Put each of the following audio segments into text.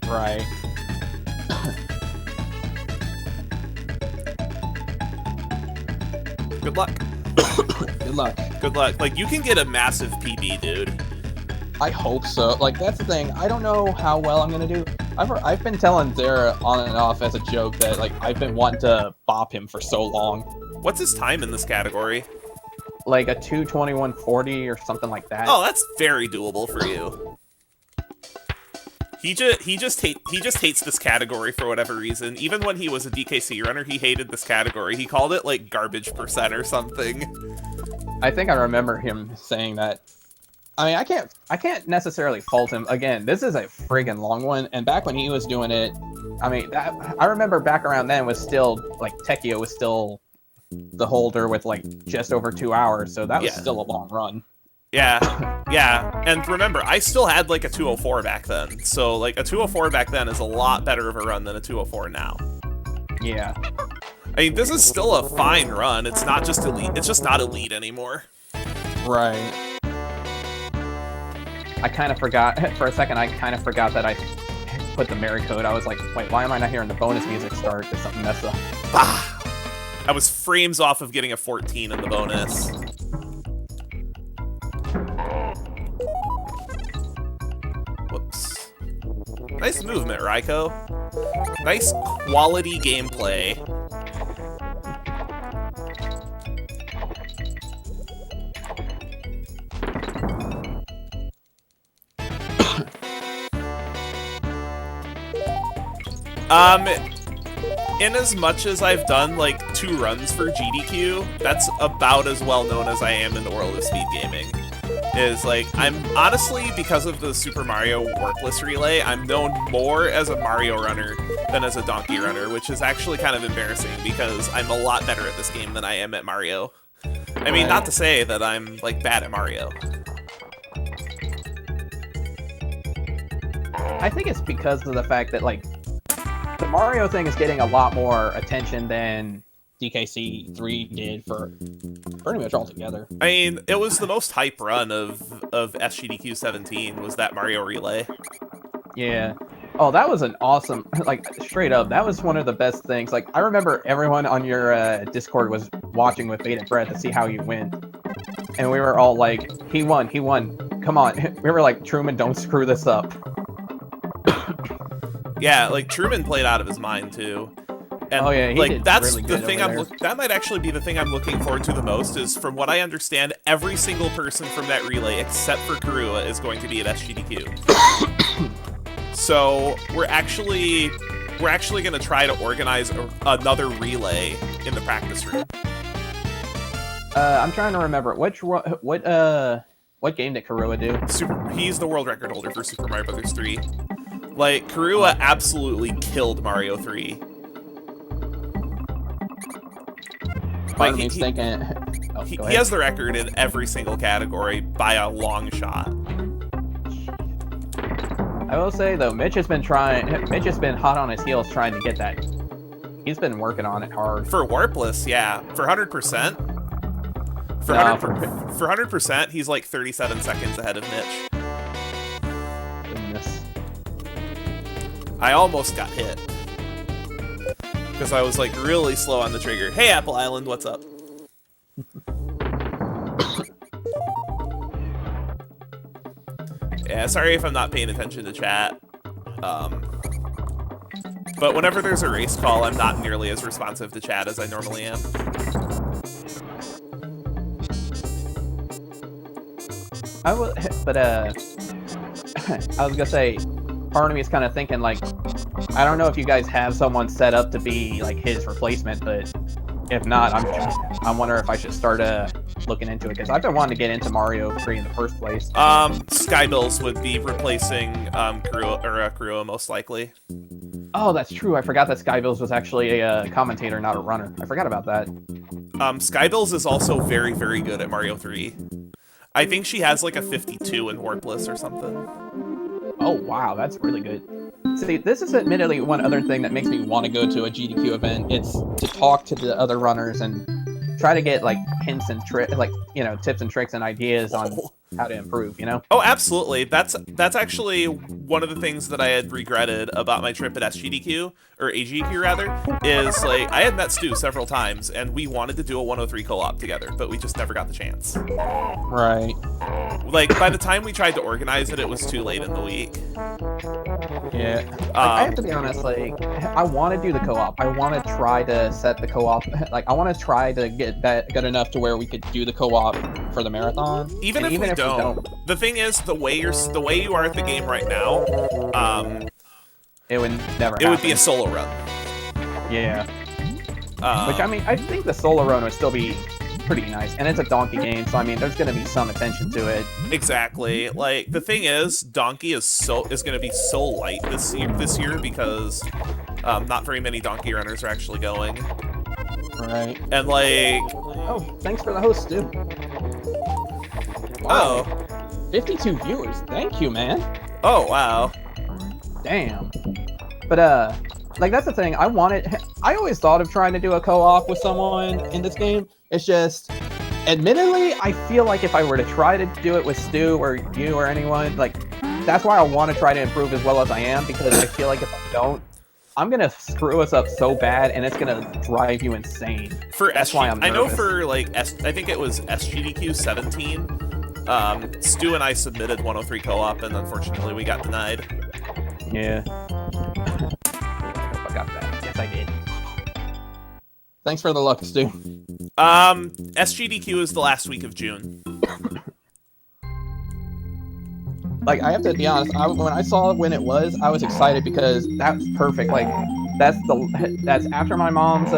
Right. Good luck. Good luck. Good luck. Like, you can get a massive PB, dude. I hope so. Like, that's the thing. I don't know how well I'm gonna do. I've been telling Zara on and off as a joke that, like, I've been wanting to bop him for so long. What's his time in this category? Like a 2:21:40 or something like that. Oh, that's very doable for you. He just hates this category for whatever reason. Even when he was a DKC runner, he hated this category. He called it like garbage percent or something. I think I remember him saying that. I mean, I can't necessarily fault him. Again, this is a friggin' long one, and back when he was doing it, I mean, I remember back around then was still like Tekio was still the holder with like just over 2 hours, so that was still a long run. Yeah, yeah, and remember, I still had like a 204 back then, so like a 204 back then is a lot better of a run than a 204 now. Yeah. I mean, this is still a fine run. It's not just elite. It's just not elite anymore. Right. I kind of forgot, for a second, I kind of forgot that I put the merit code. I was like, wait, why am I not hearing the bonus music start? Did something mess up? Ah, I was frames off of getting a 14 in the bonus. Whoops. Nice movement, Raiko. Nice quality gameplay. In as much as I've done, like, 2 runs for GDQ, that's about as well known as I am in the world of speed gaming. Is, like, I'm honestly, because of the Super Mario Warpless Relay, I'm known more as a Mario runner than as a Donkey runner, which is actually kind of embarrassing because I'm a lot better at this game than I am at Mario. I mean, not to say that I'm, like, bad at Mario. I think it's because of the fact that, like, the Mario thing is getting a lot more attention than DKC 3 did for pretty much all together. I mean, it was the most hype run of SGDQ 17 was that Mario Relay. Yeah. Oh, that was an awesome, like, straight up, that was one of the best things. Like, I remember everyone on your Discord was watching with bated breath to see how you win. And we were all like, he won, come on. We were like, Truman, don't screw this up. Yeah, like, Truman played out of his mind, too. And, oh, yeah, he like, did that's really the good thing that might actually be the thing I'm looking forward to the most, is from what I understand, every single person from that relay, except for Karua, is going to be at SGDQ. So, we're actually going to try to organize another relay in the practice room. I'm trying to remember, what game did Karua do? He's the world record holder for Super Mario Bros. 3. Like, Karua absolutely killed Mario 3. Like, he has the record in every single category by a long shot. I will say though, Mitch has been hot on his heels trying to get that. He's been working on it hard. For Warpless, yeah. For 100%. For 100%, he's like 37 seconds ahead of Mitch. Goodness. I almost got hit. Because I was like really slow on the trigger. Hey, Apple Island, what's up? Yeah, sorry if I'm not paying attention to chat. But whenever there's a race call, I'm not nearly as responsive to chat as I normally am. I was gonna say, part of me is kind of thinking, like, I don't know if you guys have someone set up to be like his replacement, but if not, I'm wondering if I should start looking into it, because I've been wanting to get into Mario 3 in the first place. Skybills would be replacing Karua most likely. Oh, that's true. I forgot that Skybills was actually a commentator, not a runner. I forgot about that. Skybills is also very, very good at Mario 3. I think she has like a 52 in Warpless or something. Oh, wow, that's really good. See, this is admittedly one other thing that makes me want to go to a GDQ event. It's to talk to the other runners and try to get like hints and tips and tricks and ideas on how to improve, you know? Oh, absolutely. That's actually one of the things that I had regretted about my trip at SGDQ, or AGDQ rather, is like I had met Stu several times and we wanted to do a 103 co-op together, but we just never got the chance. Right. Like by the time we tried to organize it, it was too late in the week. Yeah. Like, I have to be honest, like, I want to do the co-op. I want to try to set the co-op. Like, I want to try to get that good enough to where we could do the co-op for the marathon. Even if we don't. The thing is, the way you are at the game right now, it would never happen. It would be a solo run. Yeah. Which, I mean, I think the solo run would still be pretty nice. And it's a Donkey game, so I mean, there's going to be some attention to it. Exactly. Like, the thing is, Donkey is going to be so light this year because not very many Donkey runners are actually going. Right. And like... Oh, thanks for the host, Stu. Wow. Oh. 52 viewers. Thank you, man. Oh, wow. Damn. But, like, that's the thing. I always thought of trying to do a co-op with someone in this game. It's just, admittedly, I feel like if I were to try to do it with Stu or you or anyone, like, that's why I want to try to improve as well as I am, because I feel like if I don't, I'm going to screw us up so bad, and it's going to drive you insane. For that's why I'm nervous. I know for, like, I think it was SGDQ 17, Stu and I submitted 103 co-op, and unfortunately we got denied. Yeah. I got that. Yes, I did. Thanks for the luck, Stu. SGDQ is the last week of June. Like, I have to be honest, when I saw when it was, I was excited because that's perfect. Like, that's after my mom's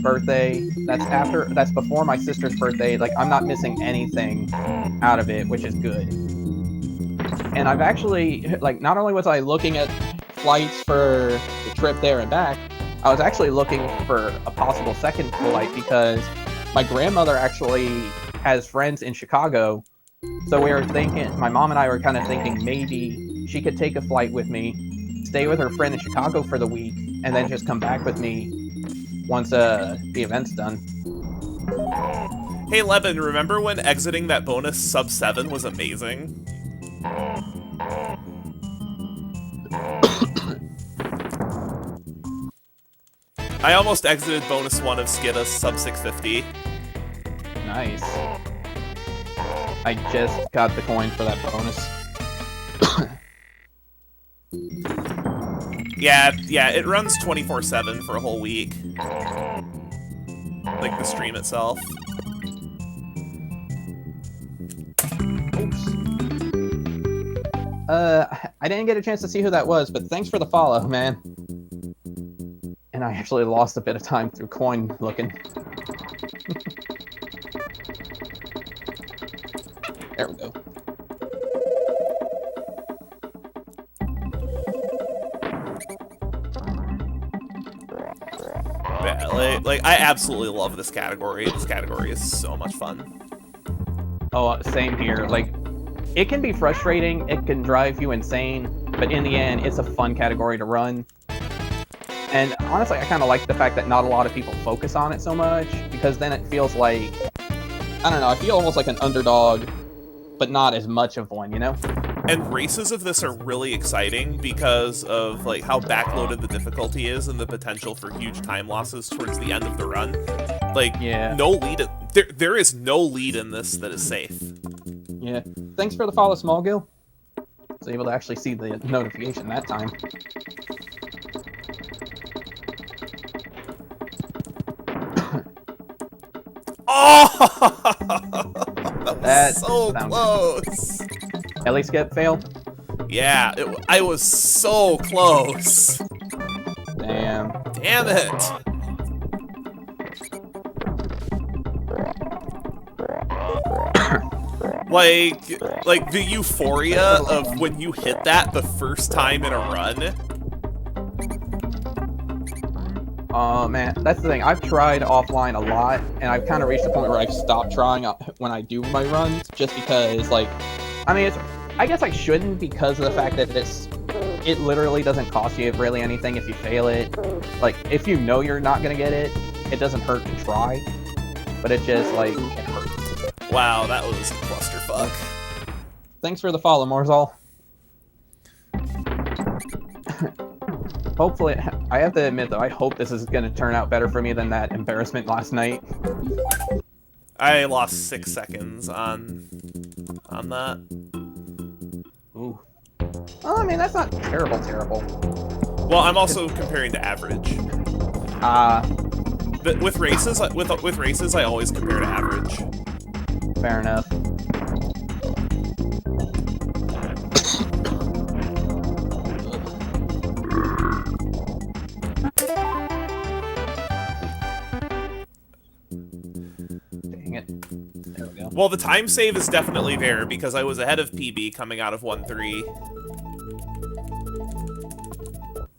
birthday. That's before my sister's birthday. Like, I'm not missing anything out of it, which is good. And I've actually, like, not only was I looking at flights for the trip there and back, I was actually looking for a possible second flight because my grandmother actually has friends in Chicago. So we were thinking, my mom and I were kind of thinking maybe she could take a flight with me, stay with her friend in Chicago for the week, and then just come back with me once the event's done. Hey, Levin, remember when exiting that bonus sub 7 was amazing? I almost exited bonus 1 of Skidda sub 650. Nice. I just got the coin for that bonus. Yeah, it runs 24/7 for a whole week. Like the stream itself. Oops. I didn't get a chance to see who that was, but thanks for the follow, man. And I actually lost a bit of time through coin looking. There we go. Yeah, like I absolutely love this category. This category is so much fun. Oh, same here. Like, it can be frustrating, it can drive you insane, but in the end, it's a fun category to run. And honestly, I kind of like the fact that not a lot of people focus on it so much, because then it feels like, I don't know, I feel almost like an underdog, but not as much of one, you know? And races of this are really exciting because of like how backloaded the difficulty is and the potential for huge time losses towards the end of the run. Like, yeah. No lead. There is no lead in this that is safe. Yeah. Thanks for the follow, Smallgill. I was able to actually see the notification that time. Oh! That's so close. Ellie skip fail? Yeah, I was so close. Damn. Damn it. like the euphoria of when you hit that the first time in a run. Oh man, that's the thing. I've tried offline a lot, and I've kind of reached the point where I've stopped trying when I do my runs, just because, like, I mean, I guess I shouldn't because of the fact that it literally doesn't cost you really anything if you fail it. Like, if you know you're not gonna get it, it doesn't hurt to try, but it just, like, it hurts. Wow, that was a clusterfuck. Thanks for the follow, Morzal. Hopefully, I have to admit though, I hope this is going to turn out better for me than that embarrassment last night. I lost 6 seconds on that. Ooh. Well, I mean, that's not terrible. Well, I'm also comparing to average. But with races, I always compare to average. Fair enough. Dang it. There we go. Well, the time save is definitely there because I was ahead of PB coming out of 1-3.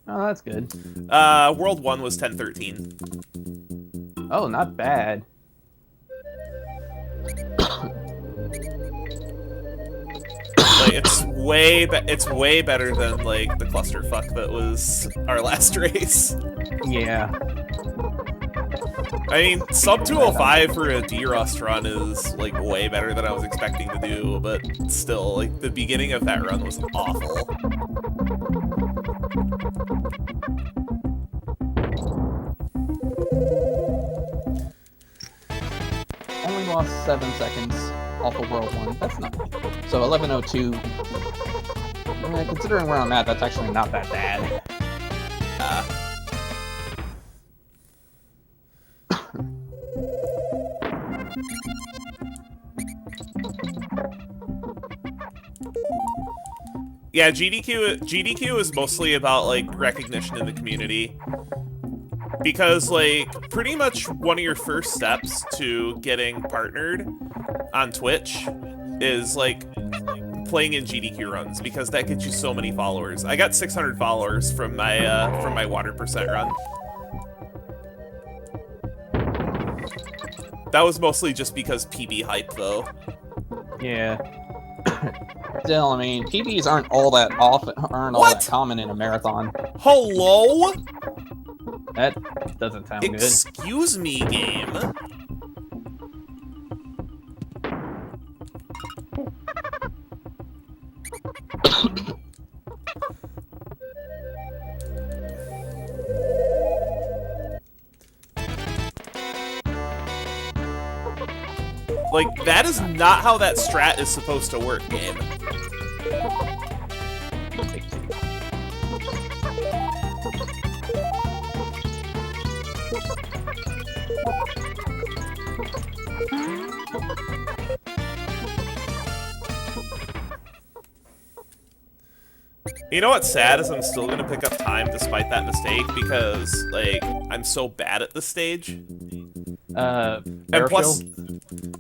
Oh, that's good. World 1 was 10-13. Oh, not bad. Like, it's way better than like the clusterfuck that was our last race. Yeah. I mean, sub 205 for a D-Rust run is like way better than I was expecting to do, but still, like the beginning of that run was awful. Only lost 7 seconds off of World 1. That's not good. So 11:02. Considering where I'm at, that's actually not that bad. Yeah, GDQ is mostly about like recognition in the community. Because, like, pretty much one of your first steps to getting partnered on Twitch is, like, playing in GDQ runs, because that gets you so many followers. I got 600 followers from my water percent run. That was mostly just because PB hype, though. Yeah. Still, I mean, PBs aren't all that that common in a marathon. Hello? That doesn't sound good. Excuse me, game. Like, that is not how that strat is supposed to work, game. You know what's sad is I'm still gonna pick up time despite that mistake because, like, I'm so bad at this stage. And plus,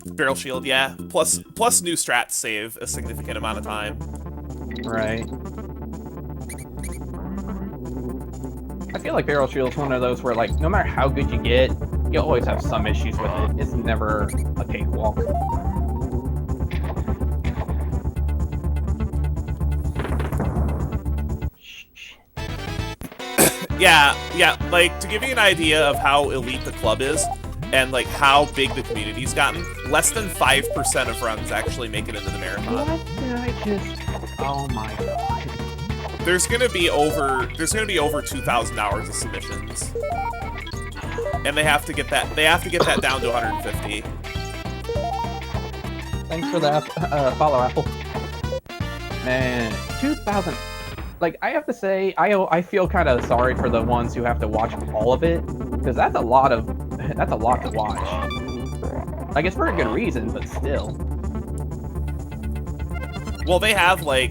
barrel shield, yeah. Plus new strats save a significant amount of time. Right. I feel like barrel shield's one of those where, like, no matter how good you get, you always have some issues with it. It's never a cakewalk. Yeah, like, to give you an idea of how elite the club is, and, like, how big the community's gotten, less than 5% of runs actually make it into the marathon. What did I just... Oh my god. There's gonna be over 2,000 hours of submissions. And they have to get that down to 150. Thanks for that, follow, Apple. Man, 2,000... Like, I have to say, I feel kind of sorry for the ones who have to watch all of it, because that's a lot to watch. Like, it's for a good reason, but still. Well, they have a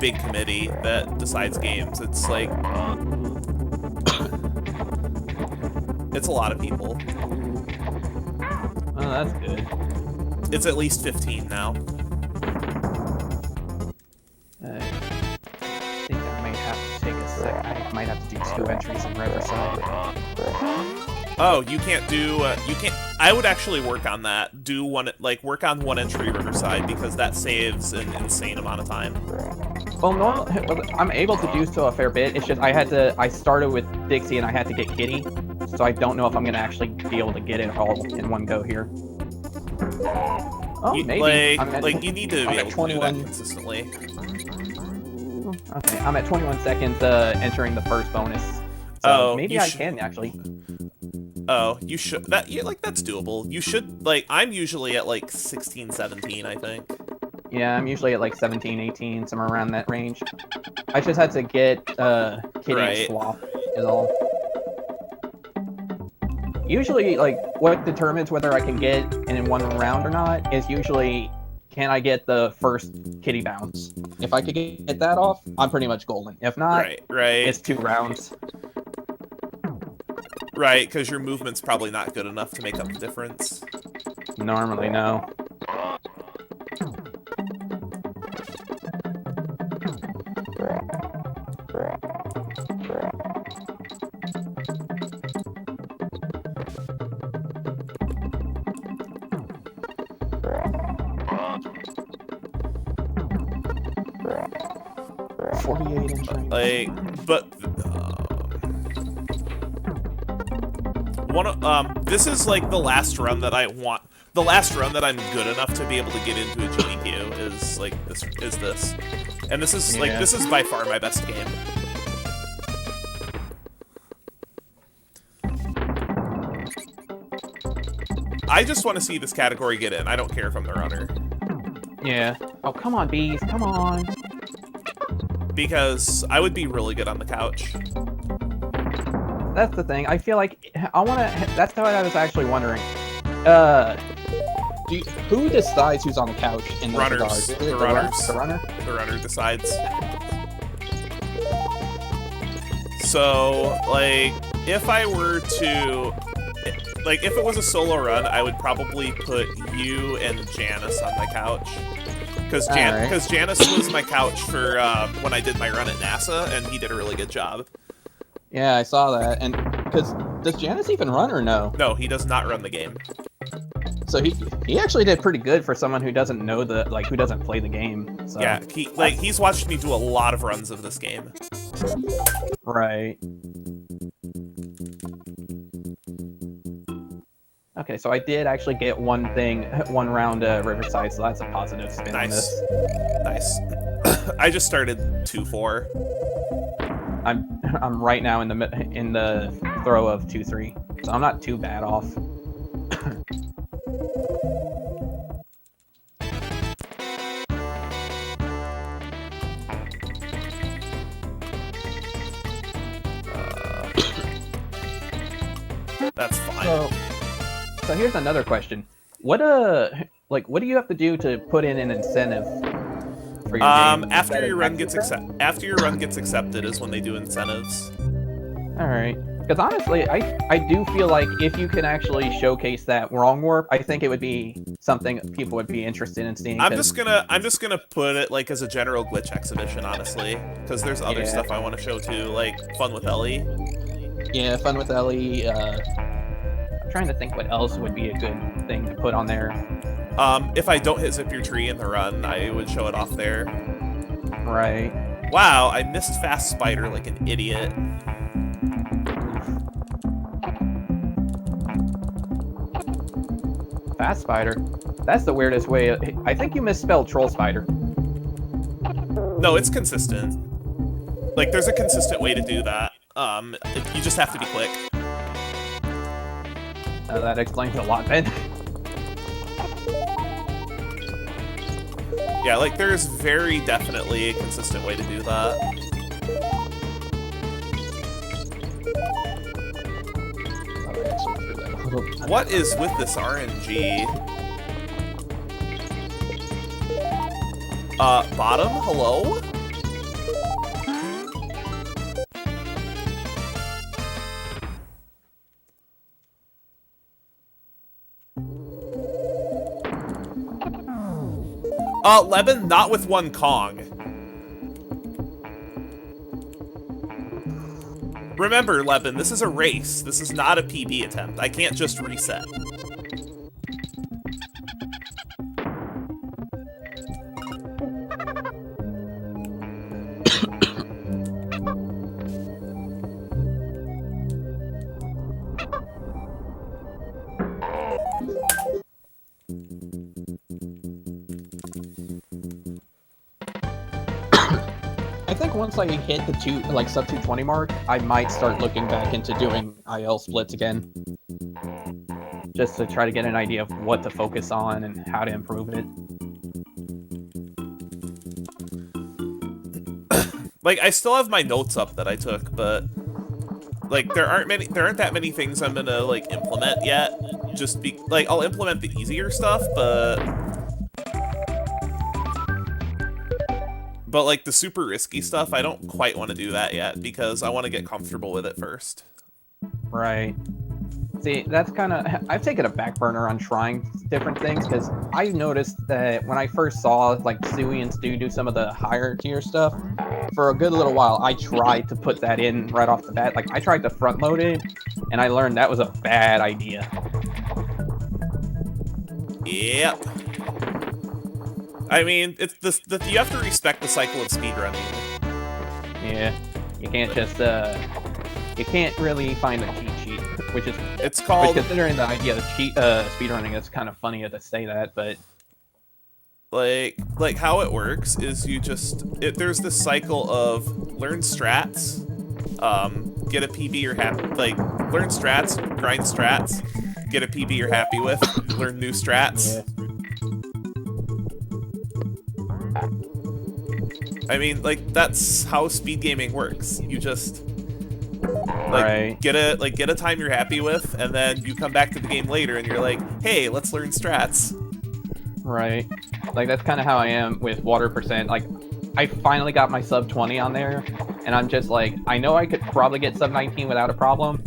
big committee that decides games. It's like, it's a lot of people. Oh, that's good. It's at least 15 now. I think I might have to take a sec. I might have to do 2 entries in Riverside. Oh, you can't do, you can't, I would actually work on that. Work on 1 entry Riverside, because that saves an insane amount of time. Well, normally, I'm able to do so a fair bit. It's just I started with Dixie and I had to get Kitty, so I don't know if I'm going to actually be able to get it all in one go here. Oh, maybe. Like you need to I'm be at able to do that 21. consistently. Okay, I'm at 21 seconds entering the first bonus. So Oh, maybe I can actually. Oh, you should that's doable. You should I'm usually at like 16, 17, I think. Yeah, I'm usually at like 17, 18, somewhere around that range. I just had to get Kitty Right. swap is all. Usually, like, what determines whether I can get in one round or not is usually, can I get the first kitty bounce? If I could get that off, I'm pretty much golden. If not, Right. it's 2 rounds. Right, because your movement's probably not good enough to make up the difference. Normally, no. This is like the last run that I want. The last run that I'm good enough to be able to get into a GDQ is like this. And this is this is by far my best game. I just want to see this category get in. I don't care if I'm the runner. Yeah. Oh, come on, bees. Come on. Because I would be really good on the couch. That's the thing. I feel like I want to... That's what I was actually wondering. Who decides who's on the couch in those regards? The runners. The runner? The runner decides. So, like, if I were to... Like, if it was a solo run, I would probably put you and Janice on my couch. Because Janice was my couch for when I did my run at NASA, and he did a really good job. Yeah, I saw that. And because does Janice even run or no? No, he does not run the game. So he actually did pretty good for someone who doesn't know who doesn't play the game. So. Yeah, he's watched me do a lot of runs of this game. Right. Okay, so I did actually get one round Riverside, so that's a positive spin on this. Nice. I just started 2-4. I'm right now in the throw of 2-3, so I'm not too bad off. That's fine. So here's another question. What do you have to do to put in an incentive for your game? After your run gets accepted is when they do incentives. All right. Because honestly, I do feel like if you can actually showcase that wrong warp, I think it would be something people would be interested in seeing. I'm just gonna put it like as a general glitch exhibition, honestly, because there's other stuff I want to show too, like Fun with Ellie. Yeah, Fun with Ellie. I'm trying to think what else would be a good thing to put on there. If I don't hit Zip Your Tree in the run, I would show it off there. Right. Wow, I missed Fast Spider like an idiot. Fast Spider? That's the weirdest way. I think you misspelled Troll Spider. No, it's consistent. Like, there's a consistent way to do that. You just have to be quick. That explains a lot, then. Yeah, like, there's very definitely a consistent way to do that. What is with this RNG? Bottom? Hello? Leben, not with one Kong. Remember, Leben, this is a race. This is not a PB attempt. I can't just reset. think once I hit the sub 220 mark, I might start looking back into doing IL splits again, just to try to get an idea of what to focus on and how to improve it. Like, I still have my notes up that I took, but like there aren't that many things I'm gonna like implement yet. Just be like, I'll implement the easier stuff, but like the super risky stuff, I don't quite want to do that yet because I want to get comfortable with it first. Right. See, that's kind of... I've taken a back burner on trying different things because I noticed that when I first saw like Suey and Stu do some of the higher tier stuff, for a good little while, I tried to put that in right off the bat. Like, I tried to front load it, and I learned that was a bad idea. Yep. I mean, it's you have to respect the cycle of speedrunning. Yeah, you can't just you can't really find a cheat sheet, which is... It's called... considering the idea of speedrunning, it's kind of funny to say that, but... Like how it works is you just... there's this cycle of learn strats, get a PB you're happy... Like, learn strats, grind strats, get a PB you're happy with, learn new strats. Yeah. I mean, like, that's how speed gaming works. You just... like, right. get a time you're happy with, and then you come back to the game later and you're like, hey, let's learn strats. Right. Like, that's kind of how I am with water percent. Like, I finally got my sub 20 on there, and I'm just like, I know I could probably get sub 19 without a problem,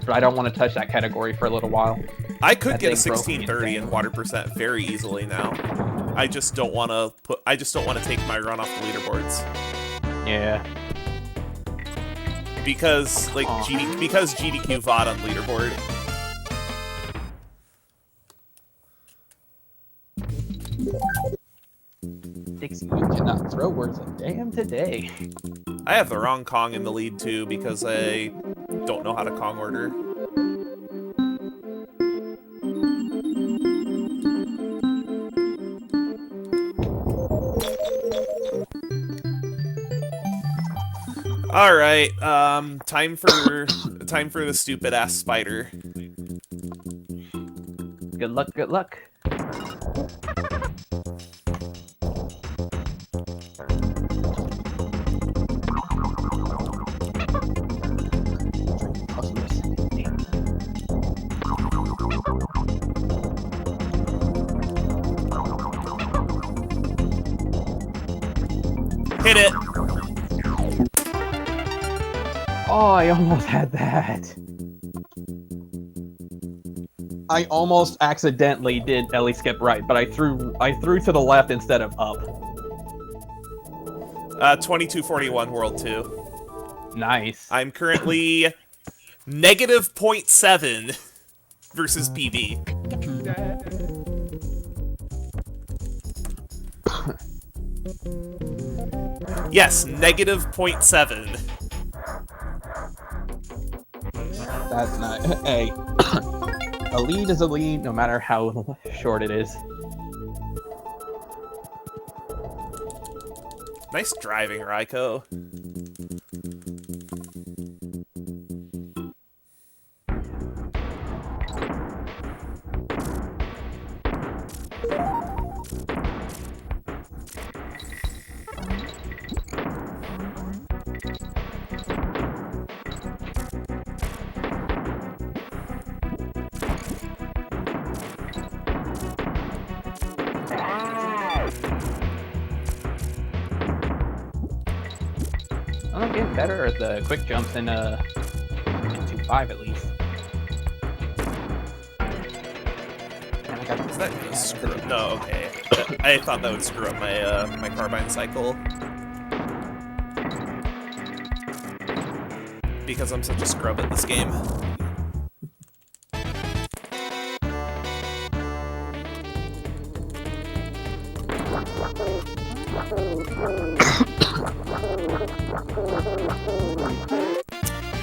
but I don't want to touch that category for a little while. I could get a 1630 in water percent very easily now. I just don't want to take my run off the leaderboards. Yeah. Because like because GDQ VOD on leaderboard. Dixie, you cannot throw words a damn today. I have the wrong Kong in the lead too because I don't know how to Kong order. All right, time for the stupid ass spider. Good luck, good luck. Hit it. Oh, I almost had that. I almost accidentally did Ellie skip right, but I threw to the left instead of up. 2241 World 2. Nice. I'm currently negative 0.7 versus PB. Yes, negative 0.7. That's not... Hey. A lead is a lead, no matter how short it is. Nice driving, Raiko. I'm getting better at the quick jumps in 2.5 at least. And I got Is that gonna screw up? No, okay. I thought that would screw up my my carbine cycle. Because I'm such a scrub at this game.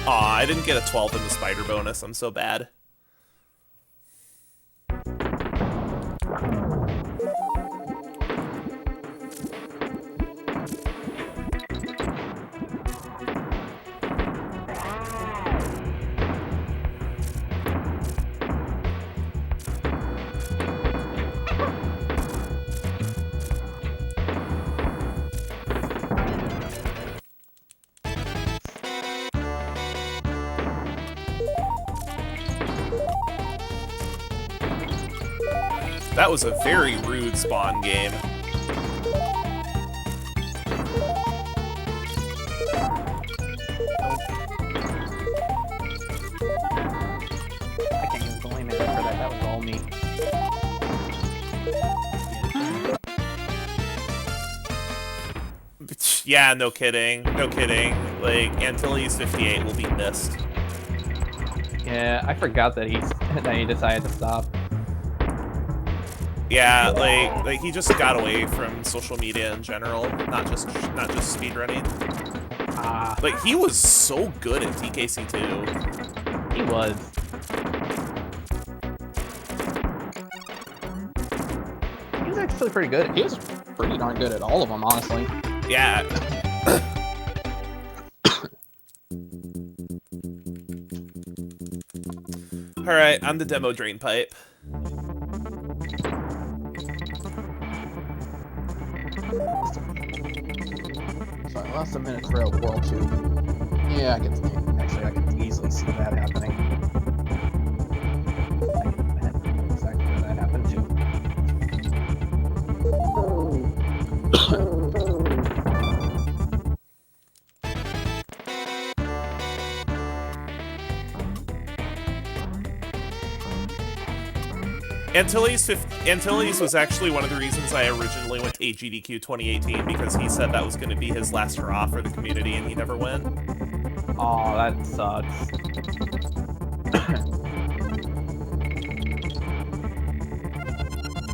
Aw, I didn't get a 12 in the spider bonus. I'm so bad. That was a very rude spawn game. I can't even blame it for that. That was all me. Yeah, no kidding. No kidding. Like, Antilles 58 will be missed. Yeah, I forgot that he decided to stop. Yeah, like he just got away from social media in general, not just speedrunning. Like, he was so good at TKC2. He was. He was actually pretty good. He was pretty darn good at all of them, honestly. Yeah. Alright, I'm the demo drain pipe. So I lost a minute for World 2. Yeah, I can easily see that happening. I can exactly where that happened too. Antilles was actually one of the reasons I originally went to AGDQ 2018, because he said that was going to be his last hurrah for the community, and he never went. Oh, that sucks.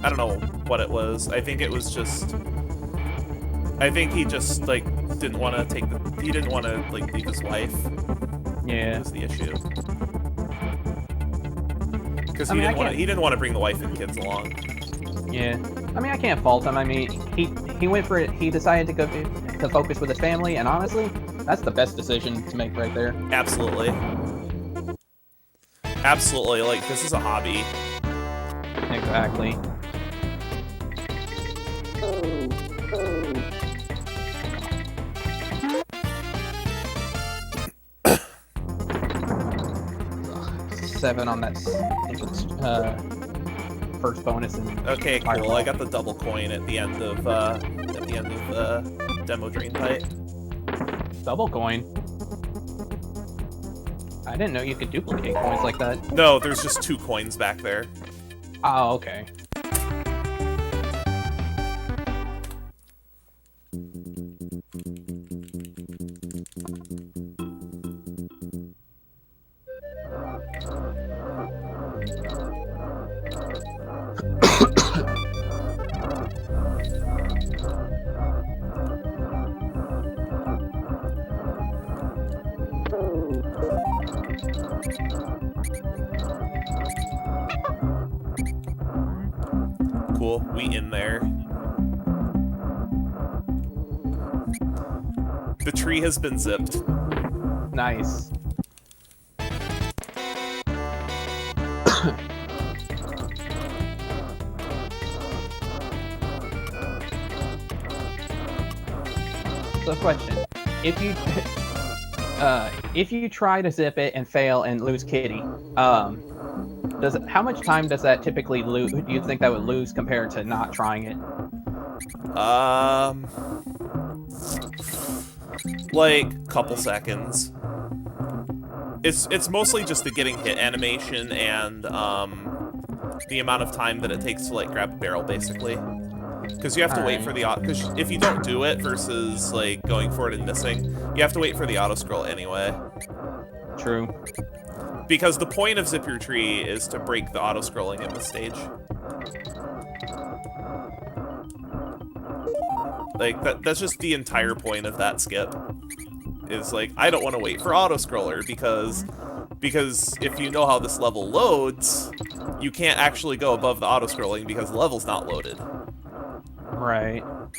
I don't know what it was. I think it was just... I think he just, like, didn't want to take the... He didn't want to, like, leave his wife. Yeah. That was the issue. Because he didn't want to bring the wife and kids along. Yeah. I mean, I can't fault him. I mean, he went for it. He decided to go to focus with his family, and honestly, that's the best decision to make right there. Absolutely. Absolutely. Like, this is a hobby. Exactly. Seven on that first bonus. Okay, cool. Fireball. I got the double coin at the end of demo drain pipe. Double coin. I didn't know you could duplicate coins like that. No, there's just 2 coins back there. Oh, okay. Cool, we in there. The tree has been zipped. Nice. So, question: if you try to zip it and fail and lose Kitty, how much time does that typically lose? Do you think that would lose compared to not trying it? Like couple seconds. It's mostly just the getting hit animation and the amount of time that it takes to like grab a barrel, basically. Because you have to wait for the because if you don't do it versus like going for it and missing, you have to wait for the auto scroll anyway. True. Because the point of Zip Your Tree is to break the auto scrolling in the stage. Like that's just the entire point of that skip. Is like, I don't want to wait for auto scroller because if you know how this level loads, you can't actually go above the auto scrolling because the level's not loaded. Right. I'm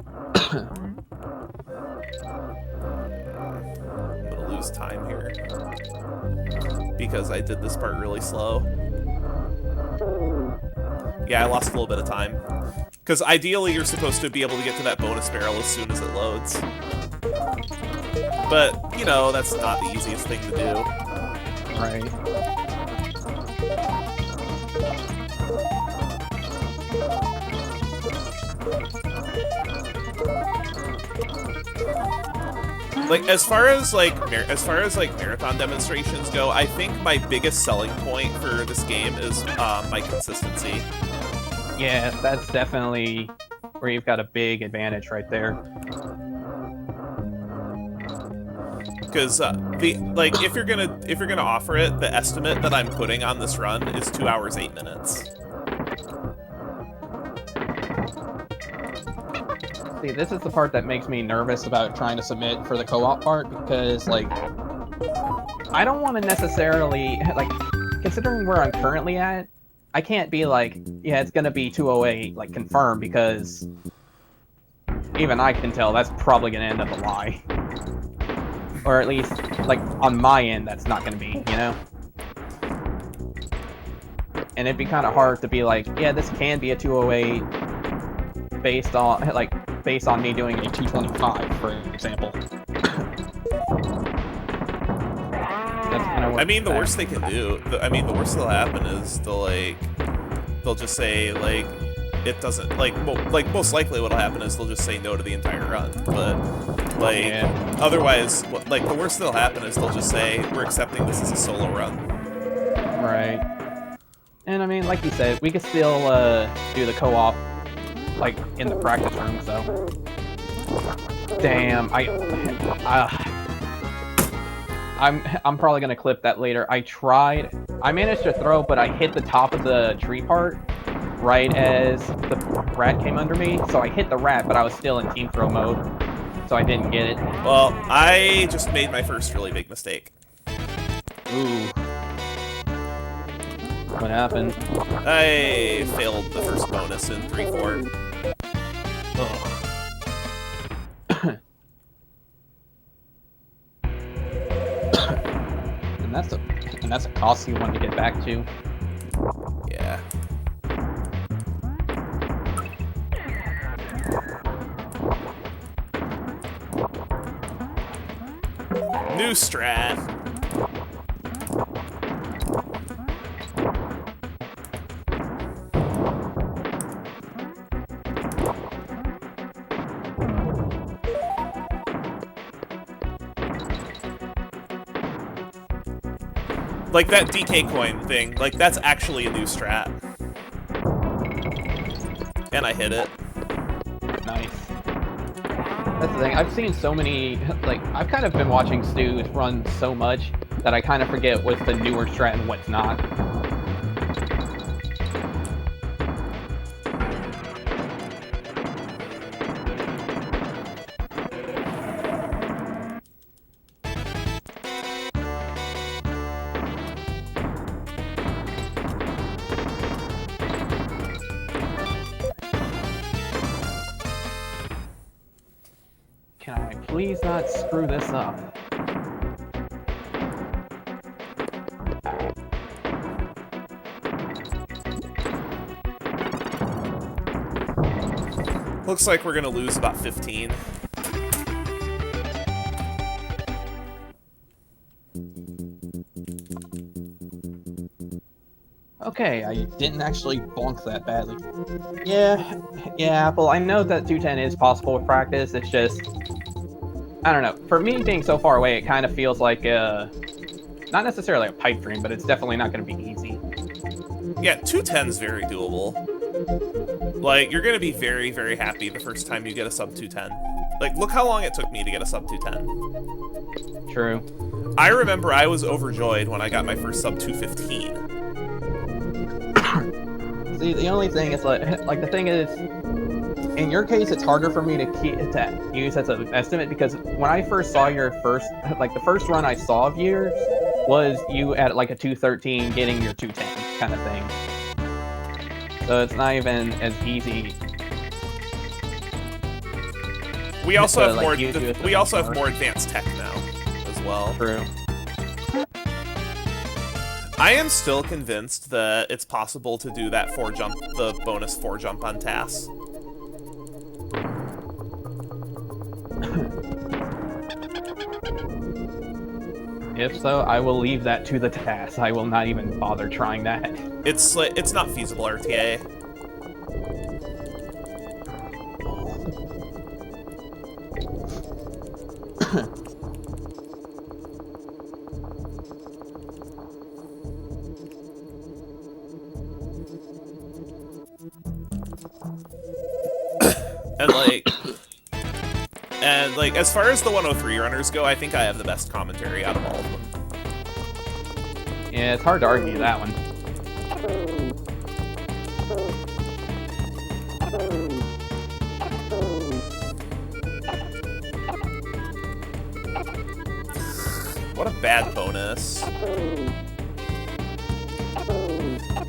gonna lose time here because I did this part really slow. Yeah, I lost a little bit of time. Because ideally you're supposed to be able to get to that bonus barrel as soon as it loads. But, you know, that's not the easiest thing to do. Right. Like as far as marathon demonstrations go, I think my biggest selling point for this game is my consistency. Yeah, that's definitely where you've got a big advantage right there. Because if you're gonna offer it, the estimate that I'm putting on this run is 2 hours 8 minutes. See, this is the part that makes me nervous about trying to submit for the co-op part, because, like, I don't want to necessarily, like, considering where I'm currently at, I can't be like, yeah, it's gonna be 208, like, confirmed, because even I can tell that's probably gonna end up a lie. Or at least, like, on my end, that's not gonna be, you know? And it'd be kind of hard to be like, yeah, this can be a 208 based on me doing a 225, for example. I mean, the worst they can do, the worst that'll happen is they'll just say, like, it doesn't, most likely what'll happen is they'll just say no to the entire run, but, like, yeah. Otherwise, like, the worst that'll happen is they'll just say, we're accepting this as a solo run. Right. And, I mean, like you said, we could still, do the co-op, like, in the practice room, so... Damn, I'm probably gonna clip that later. I managed to throw, but I hit the top of the tree part right as the rat came under me, so I hit the rat, but I was still in team throw mode, so I didn't get it. Well, I just made my first really big mistake. Ooh. What happened? I failed the first bonus in 3-4. Ugh. And that's a costly one to get back to. Yeah. New strat. Like that DK coin thing, like that's actually a new strat. And I hit it. Nice. That's the thing, I've seen so many, like, I've kind of been watching Stu run so much that I kind of forget what's the newer strat and what's not. Can I please not screw this up? Looks like we're gonna lose about 15. Okay, I didn't actually bonk that badly. Yeah, Apple, I know that 210 is possible with practice, it's just... I don't know, for me being so far away, it kind of feels like not necessarily a pipe dream, but it's definitely not going to be easy. Yeah, 210's very doable. Like, you're going to be very, very happy the first time you get a sub 210. Like, look how long it took me to get a sub 210. True. I remember I was overjoyed when I got my first sub 215. See, the only thing is, like the thing is, in your case, it's harder for me to use as an estimate, because when I first saw your the first run I saw of yours was you at like a 213 getting your 210 kind of thing. So it's not even as easy. We also have more advanced tech now as well. True. I am still convinced that it's possible to do that the bonus 4 jump on TAS. If so, I will leave that to the TAS. I will not even bother trying that. It's not feasible, RTA. And like, as far as the 103 runners go, I think I have the best commentary out of all of them. Yeah, it's hard to argue that one. What a bad bonus.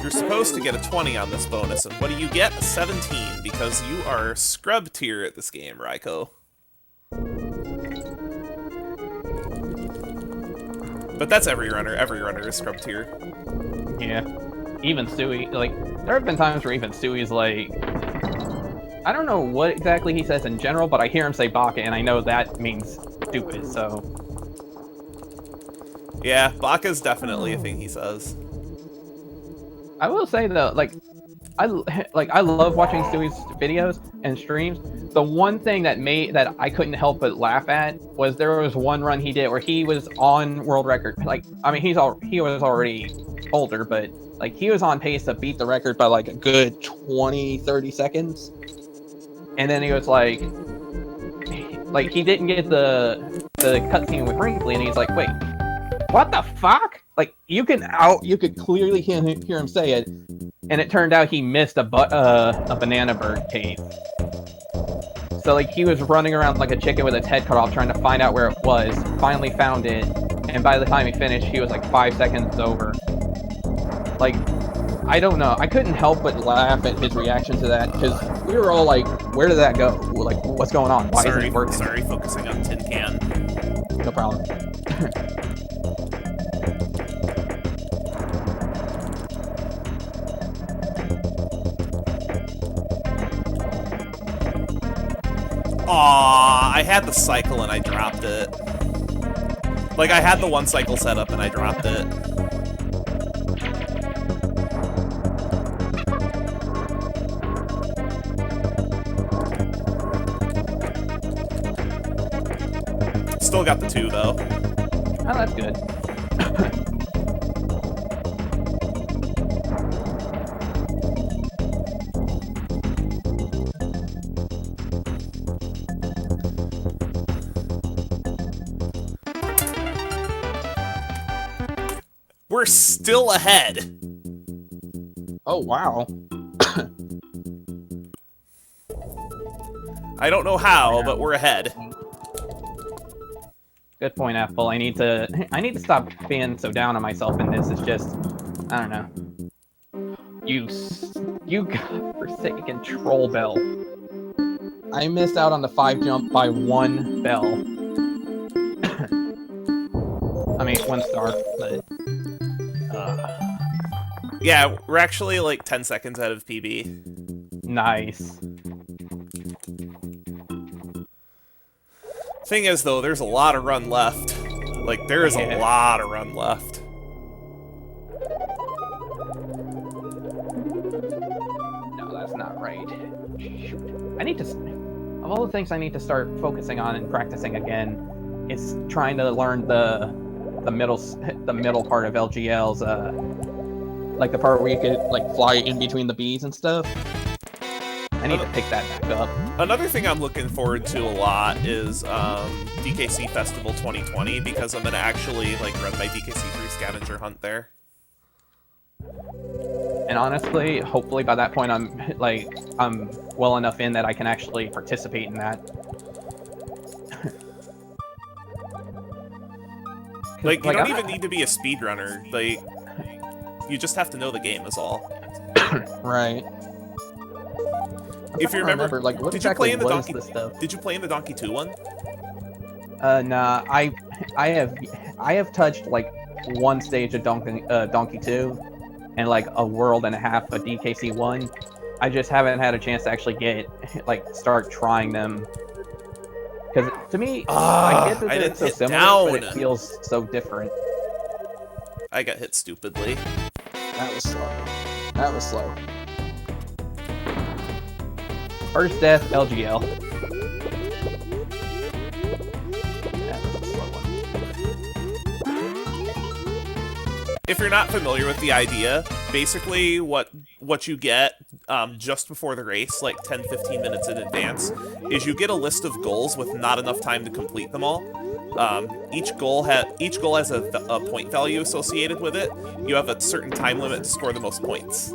You're supposed to get a 20 on this bonus, and what do you get? A 17, because you are scrub tier at this game, Raiko. But that's every runner. Every runner is scrub tier. Yeah. Even Stewie, like, there have been times where even Stewie's like, I don't know what exactly he says in general, but I hear him say baka, and I know that means stupid, so. Yeah, baka's definitely a thing he says. I will say though, I love watching Stewie's videos and streams. The one thing that I couldn't help but laugh at was there was one run he did where he was on world record. Like, I mean, he was already older, but like he was on pace to beat the record by like a good 20-30 seconds. And then he was like he didn't get the cutscene with Brinkley, and he's like, wait, what the fuck? Like, you could clearly hear him say it, and it turned out he missed a banana bird cave. So like he was running around like a chicken with its head cut off, trying to find out where it was. Finally found it, and by the time he finished, he was like 5 seconds over. Like, I don't know. I couldn't help but laugh at his reaction to that, because we were all like, "Where did that go? Like, what's going on? Why isn't it working?" Sorry, focusing on tin can. No problem. Aww, I had the cycle and I dropped it. Like, I had the one cycle set up and I dropped it. Still got the 2, though. Oh, that's good. We're still ahead. Oh, wow. I don't know how, but we're ahead. Good point, Apple. I need to stop being so down on myself in this. It's just, I don't know. You godforsaken troll bell. I missed out on the 5 jump by 1 bell. I mean, 1 star, but... Yeah, we're actually like 10 seconds out of PB. Nice. Thing is, though, there's a lot of run left. Like, there is a lot of run left. No, that's not right. Shoot. I need to... Of all the things I need to start focusing on and practicing again, is trying to learn the middle part of LGL's, like the part where you could like fly in between the bees and stuff. I need to pick that back up. Another thing I'm looking forward to a lot is DKC Festival 2020, because I'm gonna actually like run my DKC3 scavenger hunt there. And honestly, hopefully by that point I'm well enough in that I can actually participate in that. Like, you don't even need to be a speedrunner. Like, you just have to know the game is all. Right. If you remember, like, what did you play in the exactly Donkey? this stuff? Did you play in the Donkey 2 one? Nah. I have touched like 1 stage of Donkey 2, and like a world and a half of DKC 1. I just haven't had a chance to actually start trying them. Because to me, I get that they're so similar, but it feels so different. I got hit stupidly. That was slow. That was slow. First death, LGL. That was a slow one. if you're not familiar with the idea, basically what you get just before the race, like 10-15 minutes in advance, is you get a list of goals with not enough time to complete them all. Each goal has a point value associated with it. You have a certain time limit to score the most points.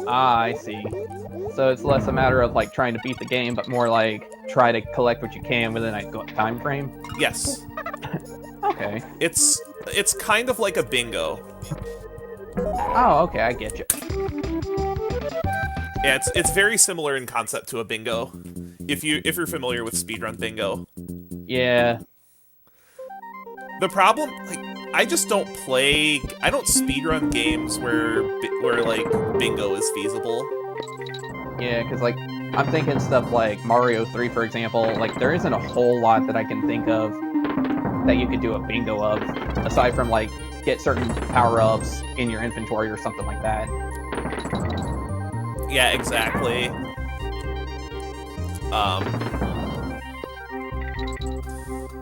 Ah, I see. So it's less a matter of like trying to beat the game, but more like try to collect what you can within a time frame. Yes. Okay. It's kind of like a bingo. Oh, okay, I get you. Yeah, it's very similar in concept to a bingo. If you're familiar with speedrun bingo. Yeah. The problem, like, I just don't speedrun games where like bingo is feasible. Yeah, because like I'm thinking stuff like Mario 3, for example. Like there isn't a whole lot that I can think of that you could do a bingo of, aside from like get certain power-ups in your inventory or something like that. Yeah, exactly.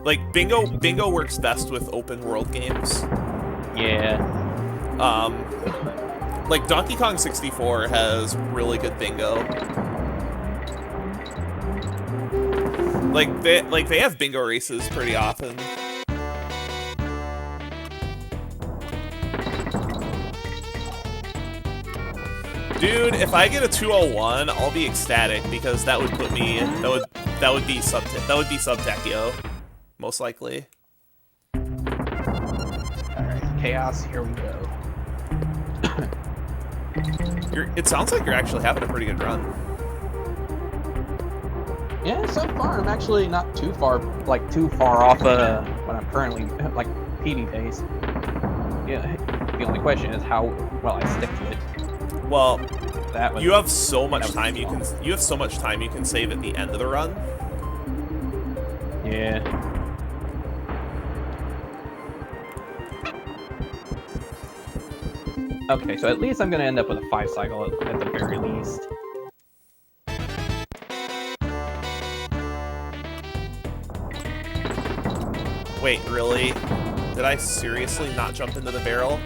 Like bingo works best with open world games. Yeah. Like Donkey Kong 64 has really good bingo. Like they have bingo races pretty often. Dude, if I get a 201, I'll be ecstatic because that would put me that would be sub-techio, most likely. Alright, chaos, here we go. It sounds like you're actually having a pretty good run. Yeah, so far I'm actually not too far off what I'm currently like PD pace. Yeah, the only question is how well I stick to it. Well, you have so much time you can save at the end of the run. Yeah. Okay, so at least I'm gonna end up with a 5 cycle at the very least. Wait, really? Did I seriously not jump into the barrel?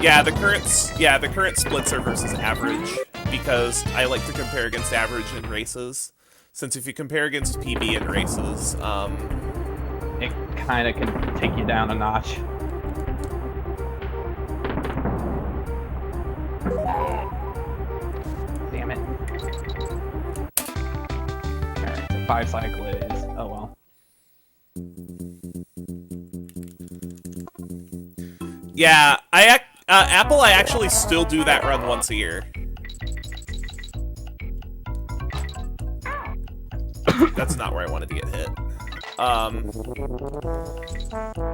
Yeah, the current splits are versus average, because I like to compare against average in races. Since if you compare against PB in races, it kind of can take you down a notch. Damn it. Alright, so 5 cycle it is. Oh well. Yeah, Apple, I actually still do that run once a year. That's not where I wanted to get hit.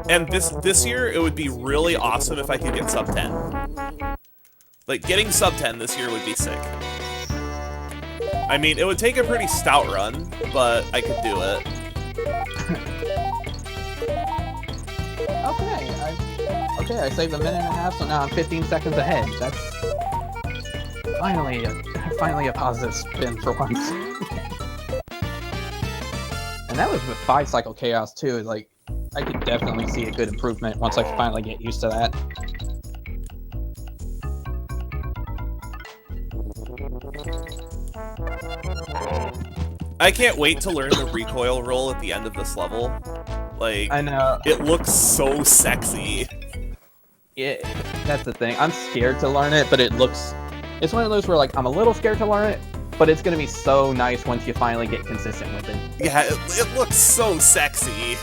And this year, it would be really awesome if I could get sub 10. Like, getting sub 10 this year would be sick. I mean, it would take a pretty stout run, but I could do it. Okay, I saved a minute and a half, so now I'm 15 seconds ahead. That's finally a positive spin for once. And that was with 5 cycle chaos too. Like, I could definitely see a good improvement once I finally get used to that. I can't wait to learn the recoil roll at the end of this level. Like, I know. It looks so sexy. Yeah, that's the thing. I'm scared to learn it, but it's one of those where like I'm a little scared to learn it, but it's gonna be so nice once you finally get consistent with it. Yeah, it looks so sexy.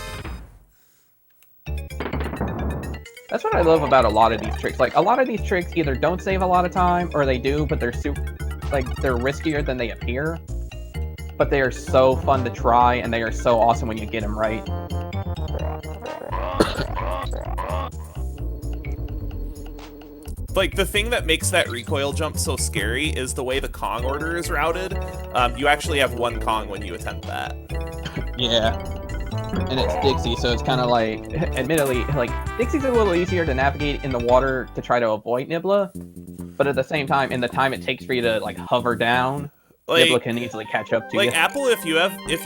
That's what I love about a lot of these tricks. Like, a lot of these tricks either don't save a lot of time, or they do, but they're they're riskier than they appear. But they are so fun to try, and they are so awesome when you get them right. Like, the thing that makes that recoil jump so scary is the way the Kong order is routed. You actually have one Kong when you attempt that. Yeah. And it's Dixie, so it's kind of like, admittedly, like, Dixie's a little easier to navigate in the water to try to avoid Nibla, but at the same time, in the time it takes for you to, like, hover down, Like, Nibla can easily catch up to like you. Apple, if you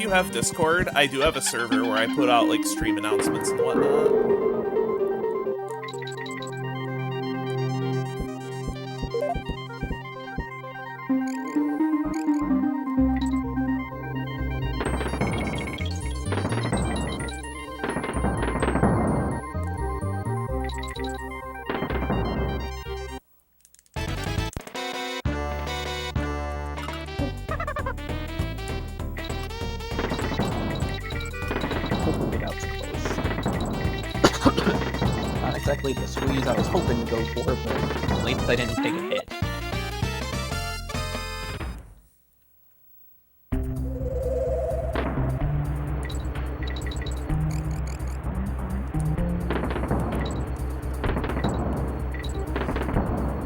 have Discord, I do have a server where I put out like stream announcements and whatnot. Hopefully that was close. Not exactly the squeeze I was hoping to go for, but at least I didn't take a hit.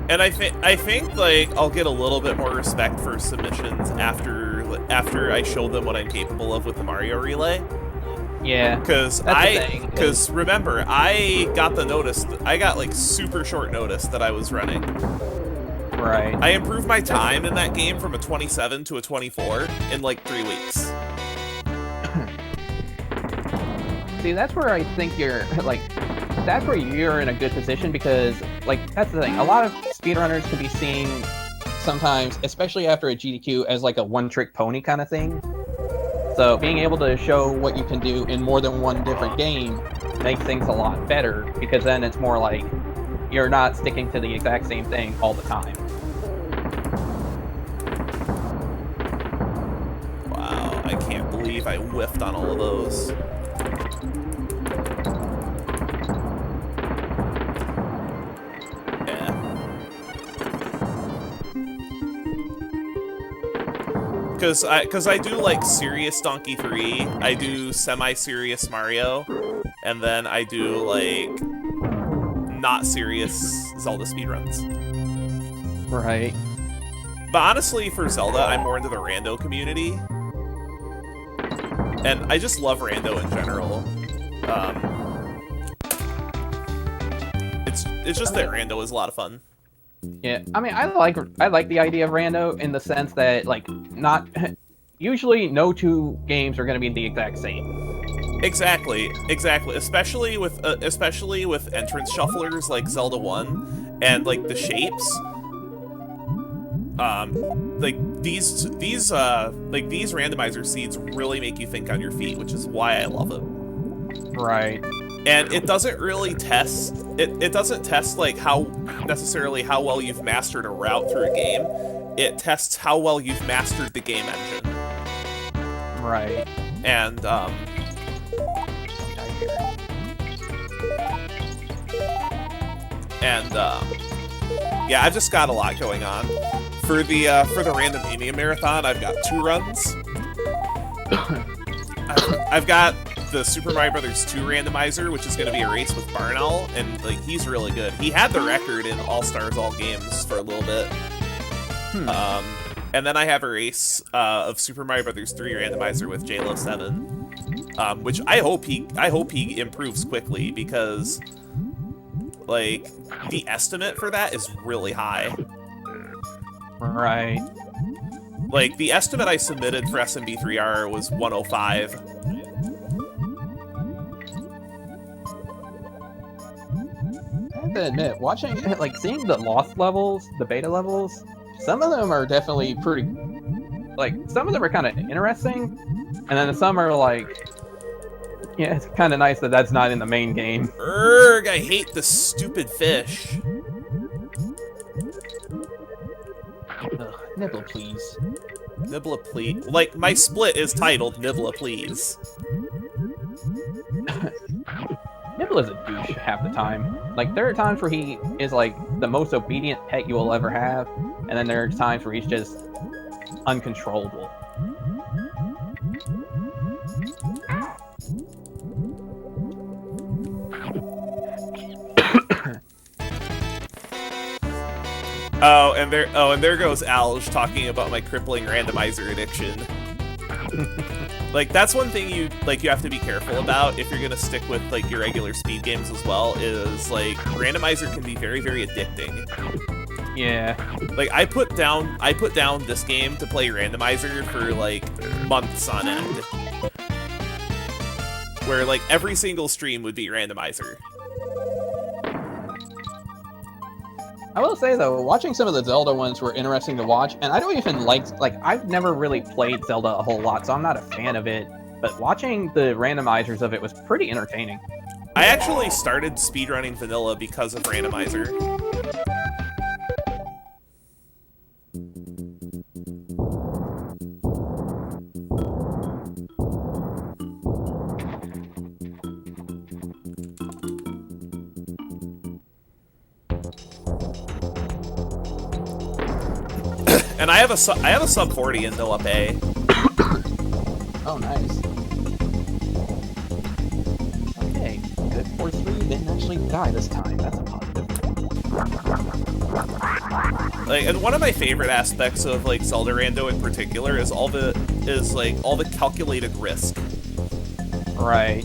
And I think like I'll get a little bit more respect for submissions after I show them what I'm capable of with the Mario Relay. Yeah, Because remember, I got the notice. I got like super short notice that I was running. Right. I improved my time in that game from a 27 to a 24 in like 3 weeks. See, that's where I think you're like, that's where you're in a good position because, like, that's the thing. A lot of speedrunners can be seen sometimes, especially after a GDQ, as like a one-trick pony kind of thing. So being able to show what you can do in more than one different game makes things a lot better because then it's more like you're not sticking to the exact same thing all the time. Wow, I can't believe I whiffed on all of those. Because I do like serious Donkey 3, I do semi-serious Mario, and then I do like not serious Zelda speedruns. Right. But honestly, for Zelda, I'm more into the rando community, and I just love rando in general. It's just that rando is a lot of fun. Yeah, I mean, I like the idea of rando in the sense that, like, not usually no two games are going to be the exact same. Exactly. Especially with entrance shufflers like Zelda 1 and like the shapes. Like these randomizer seeds really make you think on your feet, which is why I love it. Right. And it doesn't really test it doesn't test like how well you've mastered a route through a game. It tests how well you've mastered the game engine. Right. And yeah, I've just got a lot going on. For the Random Mania Marathon, I've got 2 runs. I've got the Super Mario Brothers 2 randomizer, which is going to be a race with Barn Owl, and like he's really good. He had the record in All Stars All Games for a little bit. And then I have a race of Super Mario Brothers 3 randomizer with JLo 7, which I hope he improves quickly because like the estimate for that is really high. Right. Like the estimate I submitted for SMB3R was 105. I have to admit, watching, like, seeing the lost levels, the beta levels, some of them are definitely pretty, like, some of them are kind of interesting, and then some are like, yeah, it's kind of nice that that's not in the main game. Urgh, I hate the stupid fish. Ugh, Nibble, please. Nibble, please. Like, my split is titled Nibble, please. Nibble is a douche half the time. Like, there are times where he is, like, the most obedient pet you will ever have, and then there are times where he's just uncontrollable. And there goes Alge talking about my crippling randomizer addiction. Like, that's one thing you have to be careful about if you're gonna stick with like your regular speed games as well, is like randomizer can be very, very addicting. Yeah. Like I put down this game to play randomizer for like months on end. Where like every single stream would be randomizer. I will say though, watching some of the Zelda ones were interesting to watch, and I don't even like I've never really played Zelda a whole lot, so I'm not a fan of it. But watching the randomizers of it was pretty entertaining. I actually started speedrunning vanilla because of randomizer. And I have a sub 40 in Vanilla Bay. Oh, nice. Okay, good 4-3 didn't actually die this time. That's a positive. Like, and one of my favorite aspects of like Zelda Rando in particular is all the calculated risk. Right.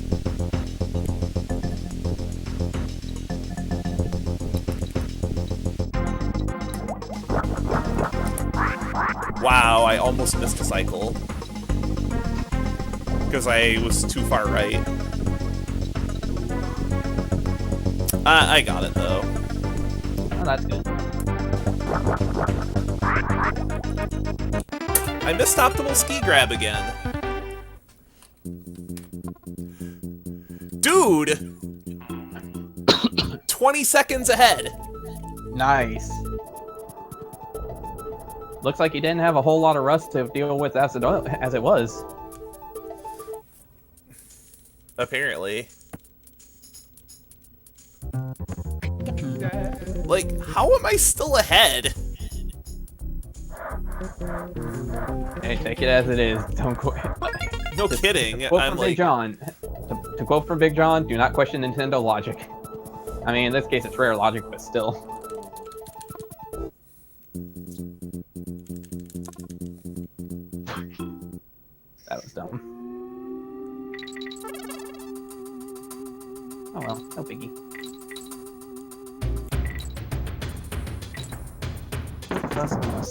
Wow, I almost missed a cycle. Because I was too far right. I got it, though. Oh, that's good. I missed optimal ski grab again. Dude! 20 seconds ahead! Nice. Looks like you didn't have a whole lot of rust to deal with as it was. Apparently. Like, how am I still ahead? Hey, take it as it is. Don't quit. No kidding. Quote I'm from like, Big John. To quote from Big John, do not question Nintendo logic. I mean, in this case, it's rare logic, but still. That was dumb. Oh well, no biggie. Plus plus.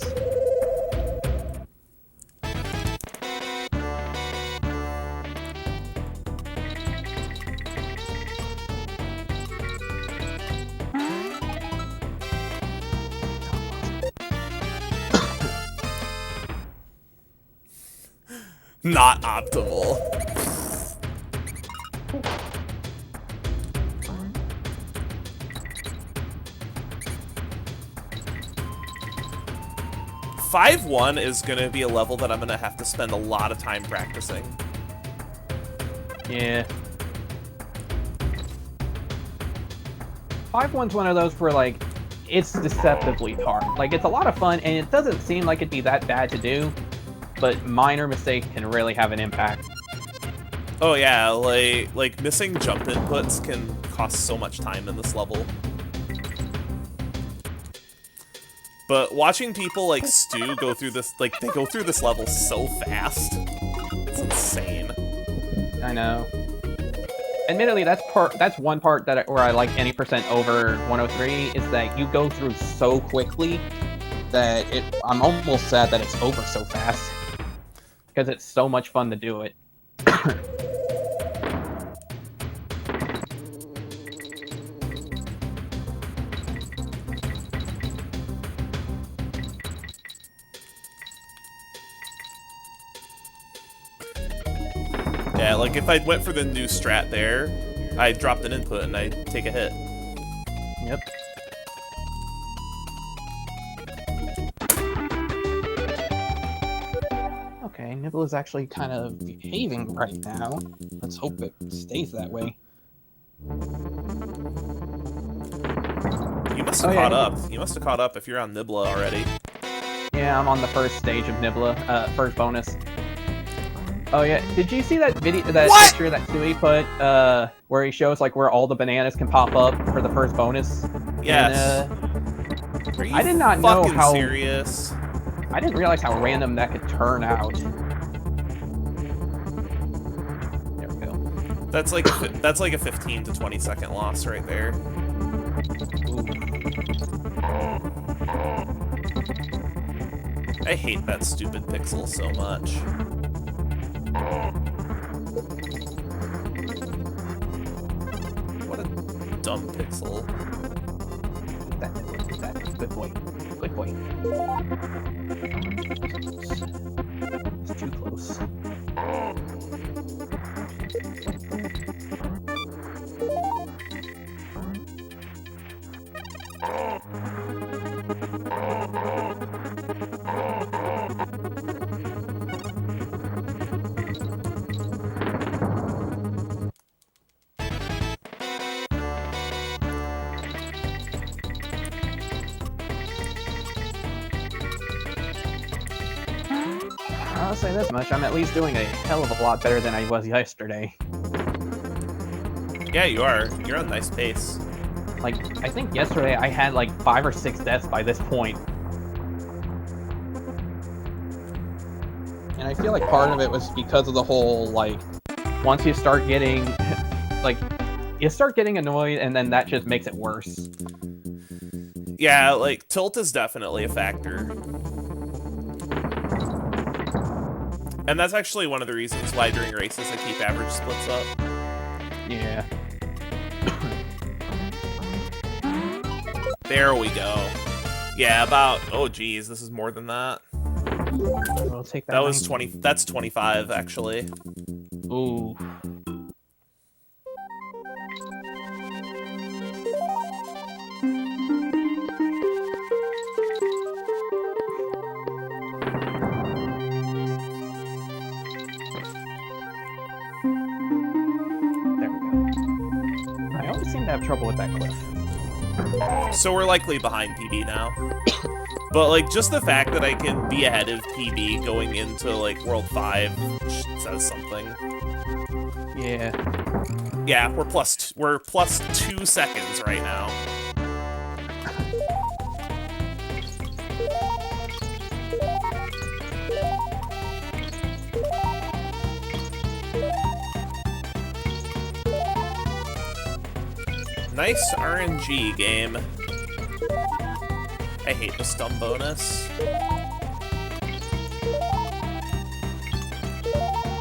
not optimal. Five 1 is gonna be a level that I'm gonna have to spend a lot of time practicing. Yeah. 5-1's one of those where, like, it's deceptively hard. Like, it's a lot of fun, and it doesn't seem like it'd be that bad to do, but minor mistakes can really have an impact. Oh yeah, like missing jump inputs can cost so much time in this level. But watching people like Stu go through this, like, they go through this level so fast. It's insane. I know. Admittedly, that's one part that where I like any percent over 103 is that you go through so quickly that I'm almost sad that it's over so fast because it's so much fun to do it. Yeah, like if I went for the new strat there, I dropped an input and I take a hit. Yep. Okay, Nibble is actually kind of behaving right now. Let's hope it stays that way. You must have caught up. You must have caught up if you're on Nibla already. Yeah, I'm on the first stage of Nibla, first bonus. Oh yeah, did you see that video, that picture that Stewie put, where he shows like where all the bananas can pop up for the first bonus? Yes. And, Are you I did not know how serious? I didn't realize how random that could turn out. There we go. That's like a 15 to 20 second loss right there. Ooh. I hate that stupid pixel so much. What a dumb pixel. That. Good boy. Good boy. It's too close. I'll say this much, I'm at least doing a hell of a lot better than I was yesterday. Yeah, you are. You're on a nice pace. Like, I think yesterday I had like 5 or 6 deaths by this point. And I feel like part of it was because of the whole, like, once you start getting, like, you start getting annoyed and then that just makes it worse. Yeah, like, tilt is definitely a factor. And that's actually one of the reasons why during races I keep average splits up. Yeah. There we go. Yeah, about, oh geez, this is more than that. We'll take that. That was 20, that's 25 actually. Ooh. I always seem to have trouble with that cliff. So we're likely behind PB now. But, like, just the fact that I can be ahead of PB going into, like, World 5 says something. Yeah. Yeah, we're plus 2 seconds right now. Nice RNG game. I hate the stun bonus.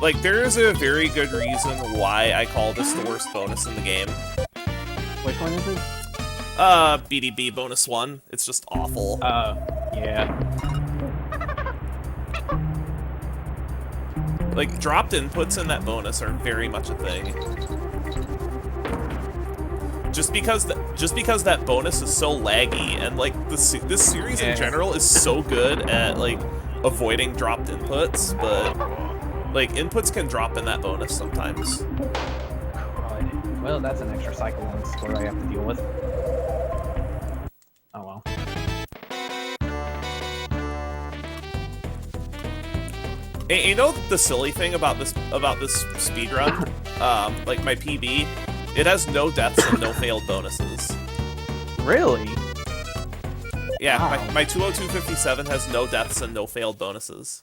Like, there is a very good reason why I call this the worst bonus in the game. Which one is it? BDB bonus 1. It's just awful. Yeah. Like, dropped inputs in that bonus are very much a thing. Just because that bonus is so laggy, and like this series in general is so good at like avoiding dropped inputs, but like inputs can drop in that bonus sometimes. God. Well, that's an extra cycle on score I have to deal with. Oh well. And you know the silly thing about this speedrun, like my PB. It has no deaths and no failed bonuses. Really? Yeah, wow. my 202.57 has no deaths and no failed bonuses.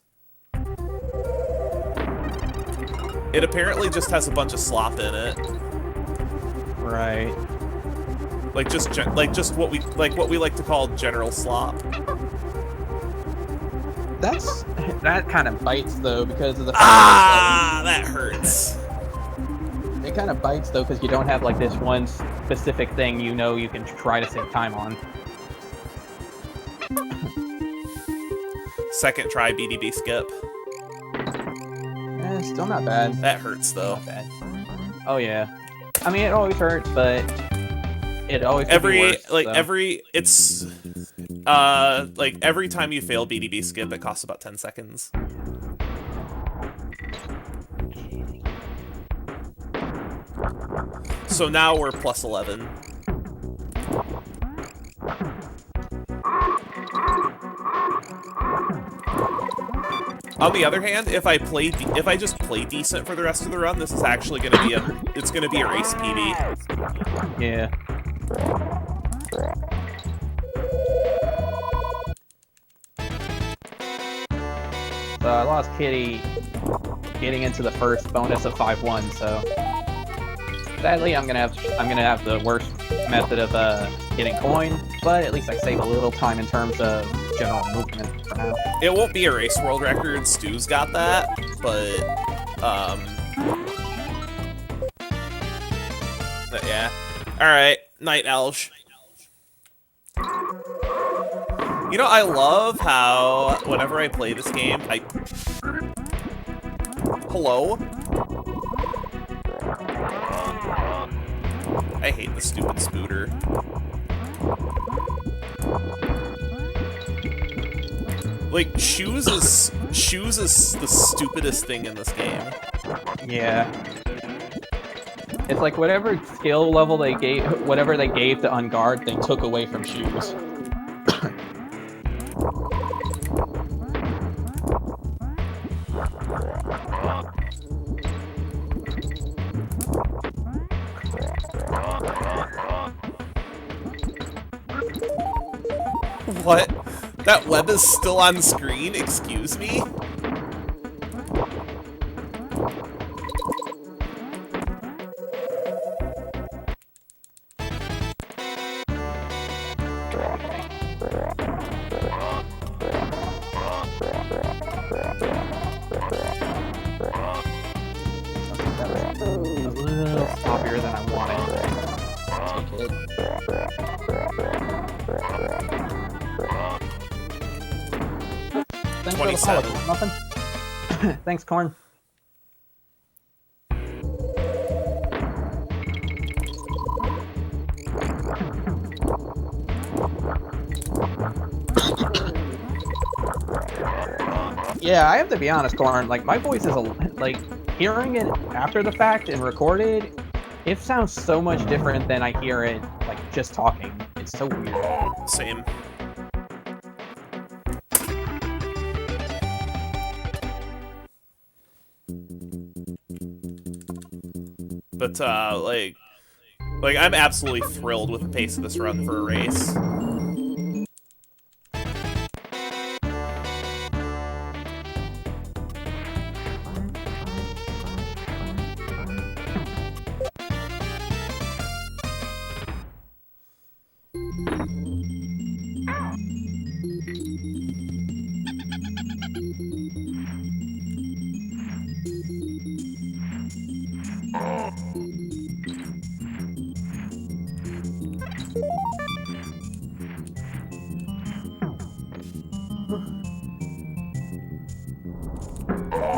It apparently just has a bunch of slop in it. Right. Like just what we like to call general slop. That kind of bites though because of the fact that hurts. It kind of bites though because you don't have like this one specific thing you know you can try to save time on. Second try BDB skip. Still not bad. That hurts though. Not bad. Oh yeah. I mean it always hurts, but it always every time you fail BDB skip, it costs about 10 seconds. So now we're plus 11. On the other hand, if I just play decent for the rest of the run, this is actually going to be a race PB. Yeah. So I lost Kitty getting into the first bonus of 5-1, so sadly I'm gonna have the worst method of getting coin. but at least I save a little time in terms of general movement for now. It won't be a race world record. Stu's got that, but yeah. All right, Night Elsh. You know, I love how whenever I play this game, Hello? I hate the stupid Spooter. Like, shoes is the stupidest thing in this game. Yeah. It's like whatever skill level they gave, whatever they gave to Unguard, they took away from shoes. What? That web is still on screen? Excuse me? A little sloppier than I wanted. Take it. Thanks 27. For the follow. Nothing. Thanks, Corn. Yeah, I have to be honest, Corn. Like, my voice is like hearing it after the fact and recorded. It sounds so much different than I hear it like just talking. It's so weird. Same. But like I'm absolutely thrilled with the pace of this run for a race.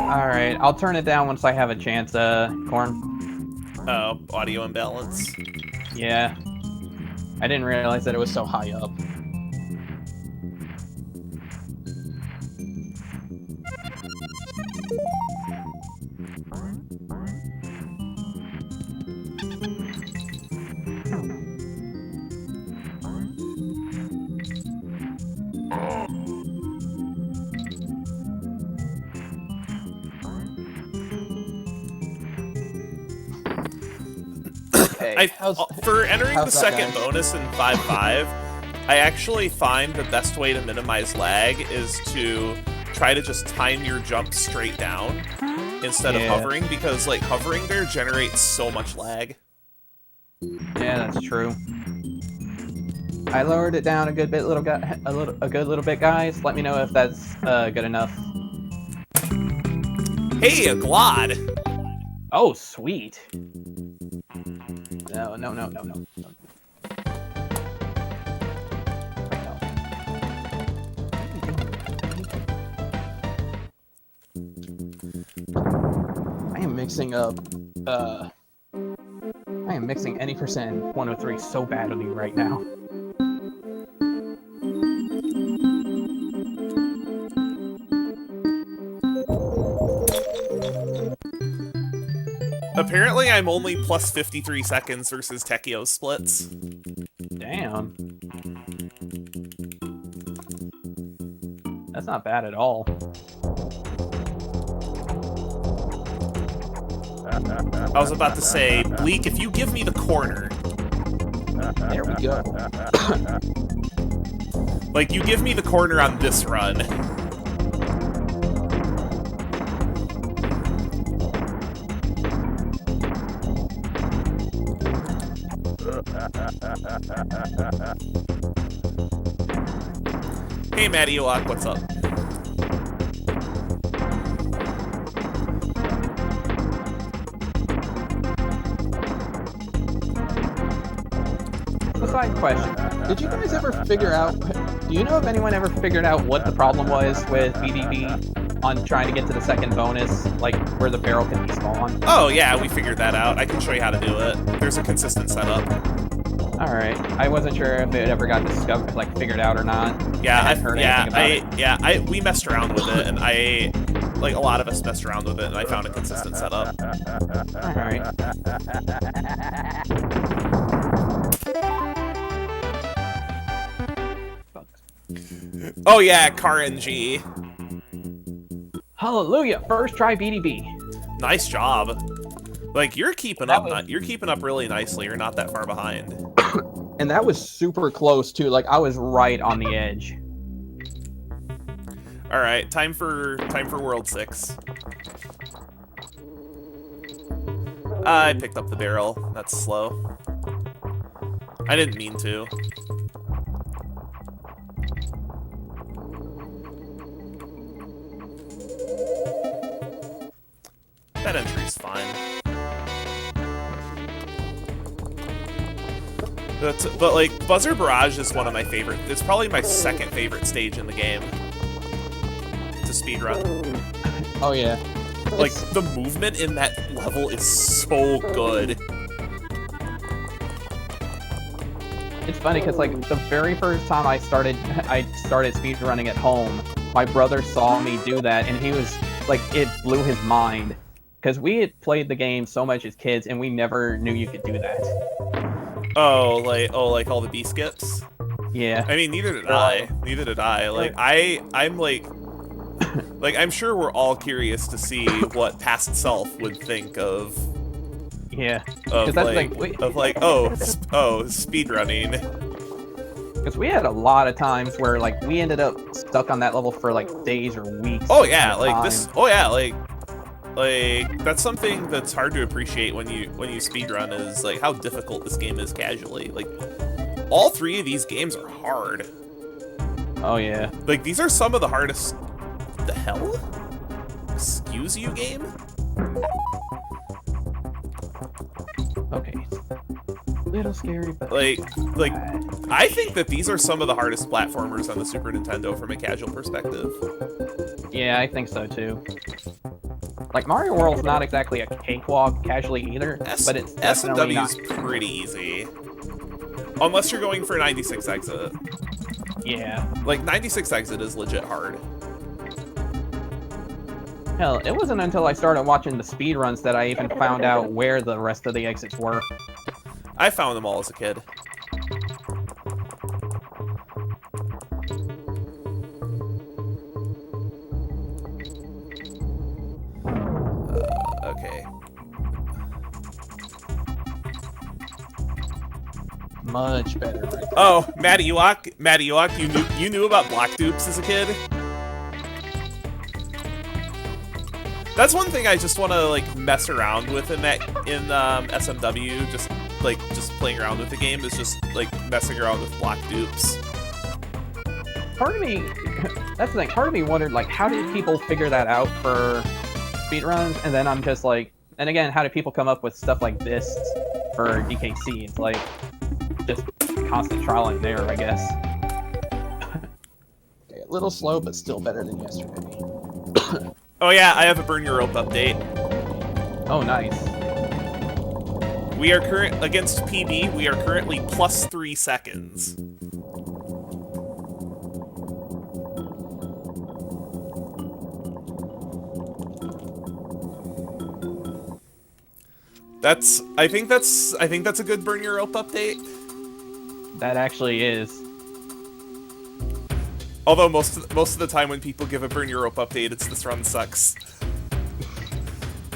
Alright, I'll turn it down once I have a chance, Corn. Oh, audio imbalance. Yeah. I didn't realize that it was so high up. For entering the how's that, second guys? bonus in 5.5, I actually find the best way to minimize lag is to try to just time your jump straight down instead of hovering, because like hovering there generates so much lag. Yeah, that's true. I lowered it down a good bit, a good little bit, guys. Let me know if that's good enough. Hey, a Glod! Oh, sweet. No. I am mixing up, I am mixing any percent 103 so badly right now. Apparently I'm only plus 53 seconds versus Tekio's splits. Damn. That's not bad at all. I was about to say, Bleak, if you give me the corner... There we go. Like, you give me the corner on this run. Hey, Matty Lock, what's up? A side question. Did you guys ever figure out, do you know if anyone ever figured out what the problem was with BDB on trying to get to the second bonus, like where the barrel can despawn? Oh, yeah, we figured that out. I can show you how to do it. There's a consistent setup. Alright. I wasn't sure if it ever got discovered, like figured out or not. Yeah, I hadn't heard anything about it. we messed around with it, and like a lot of us messed around with it, and I found a consistent setup. Alright. Oh yeah, RNG. Hallelujah! First try BDB. Nice job. Like you're keeping up really nicely. You're not that far behind. And that was super close too. Like I was right on the edge. All right, time for World 6. I picked up the barrel. That's slow. I didn't mean to. That entry's fine. But like, Buzzer Barrage is one of my favorite. It's probably my second favorite stage in the game to speedrun. Oh yeah. Like, the movement in that level is so good. It's funny because like the very first time I started speedrunning at home, my brother saw me do that and he was like, it blew his mind. Because we had played the game so much as kids, and we never knew you could do that. Oh, like all the B skips? Yeah. I mean, neither did I. Neither did I. Like, I'm like... like, I'm sure we're all curious to see what past self would think of... Yeah. Oh, speedrunning. Because we had a lot of times where, like, we ended up stuck on that level for, like, days or weeks. Oh, yeah, like, this... Oh, yeah, like, that's something that's hard to appreciate when you speedrun is like how difficult this game is casually. Like all three of these games are hard. Oh yeah. Like these are some of the hardest. The hell? Excuse you, game? Okay. A little scary, but like I think that these are some of the hardest platformers on the Super Nintendo from a casual perspective. Yeah, I think so too. Like, Mario World's not exactly a cakewalk casually either, but it's definitely not... SMW's pretty easy. Unless you're going for 96 exit. Yeah. Like, 96 exit is legit hard. Hell, it wasn't until I started watching the speedruns that I even found out where the rest of the exits were. I found them all as a kid. Okay. Much better. Right there. Oh, Matty Lock, you knew about block dupes as a kid? That's one thing I just want to like mess around with in SMW. Just playing around with the game is just like messing around with block dupes. Part of me, that's the thing. Part of me wondered like, how did people figure that out for speedruns? And then I'm just like, and again, how do people come up with stuff like this for DKC? It's like just constant trial and error, I guess. Okay, a little slow, but still better than yesterday. Oh yeah, I have a Burn Your Rope update. Oh, nice. We are against PB. We are currently plus 3 seconds. I think that's a good Burn Your Rope update. That actually is. Although most of the time when people give a Burn Your Rope update, it's this run sucks.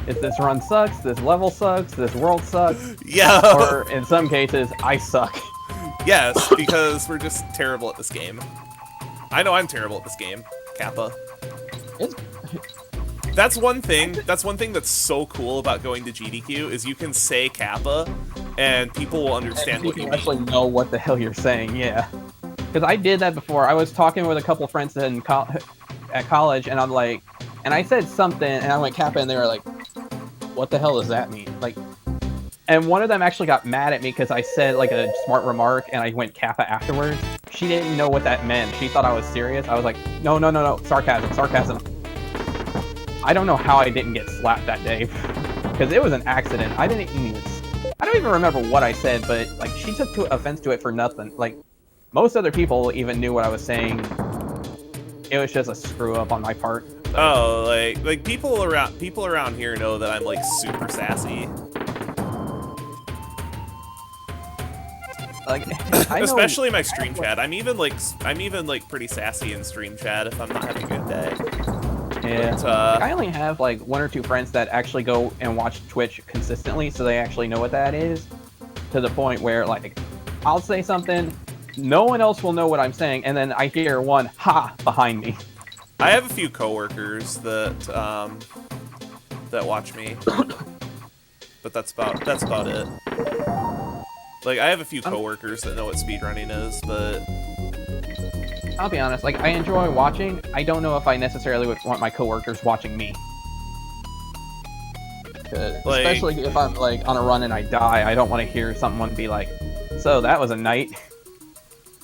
If this run sucks, this level sucks, this world sucks. Yeah. Or in some cases, I suck. Yes, because we're just terrible at this game. I know I'm terrible at this game, Kappa. That's one thing that's so cool about going to GDQ is you can say Kappa and people will understand what you mean. Actually know what the hell you're saying, yeah. Because I did that before. I was talking with a couple friends at college, and I'm like, and I said something, and I went Kappa, and they were like, "What the hell does that mean?" Like, and one of them actually got mad at me because I said like a smart remark, and I went Kappa afterwards. She didn't know what that meant. She thought I was serious. I was like, "No, no, no, no, sarcasm, sarcasm." I don't know how I didn't get slapped that day, because it was an accident. I don't even remember what I said, but like she took offense to it for nothing. Like. Most other people even knew what I was saying. It was just a screw up on my part. So. Oh, like people around here know that I'm like super sassy. Like, especially my stream chat. I'm even like pretty sassy in stream chat if I'm not having a good day. Yeah. But, I only have like 1 or 2 friends that actually go and watch Twitch consistently, so they actually know what that is. To the point where like, I'll say something. No one else will know what I'm saying, and then I hear one "ha" behind me. I have a few coworkers that watch me, but that's about it. Like I have a few coworkers that know what speedrunning is, but I'll be honest. Like I enjoy watching. I don't know if I necessarily would want my coworkers watching me. Like, especially if I'm like on a run and I die, I don't want to hear someone be like, "So that was a night."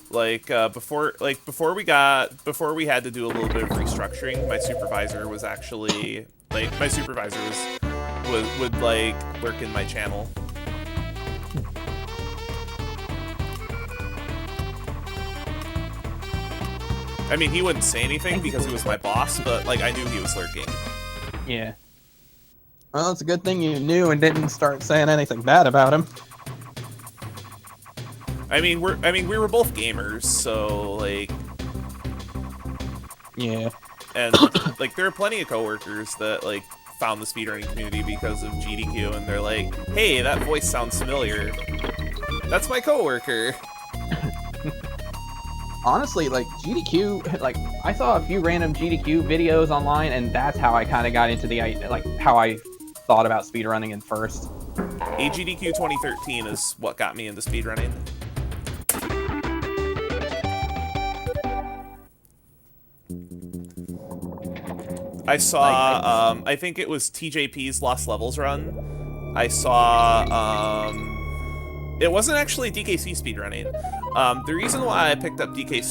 Like before we had to do a little bit of restructuring, my supervisor was actually like would like lurk in my channel. I mean, he wouldn't say anything because he was my boss, but like I knew he was lurking. Yeah. Well, it's a good thing you knew and didn't start saying anything bad about him. I mean, we were both gamers, so like, yeah. And like, there are plenty of coworkers that like found the speedrunning community because of GDQ, and they're like, "Hey, that voice sounds familiar. That's my coworker." Honestly, like GDQ, like I saw a few random GDQ videos online, and that's how I kind of got into how I thought about speedrunning in first. AGDQ 2013 is what got me into speedrunning. I saw, I think it was TJP's Lost Levels run. I saw, it wasn't actually DKC speedrunning. The reason why I picked up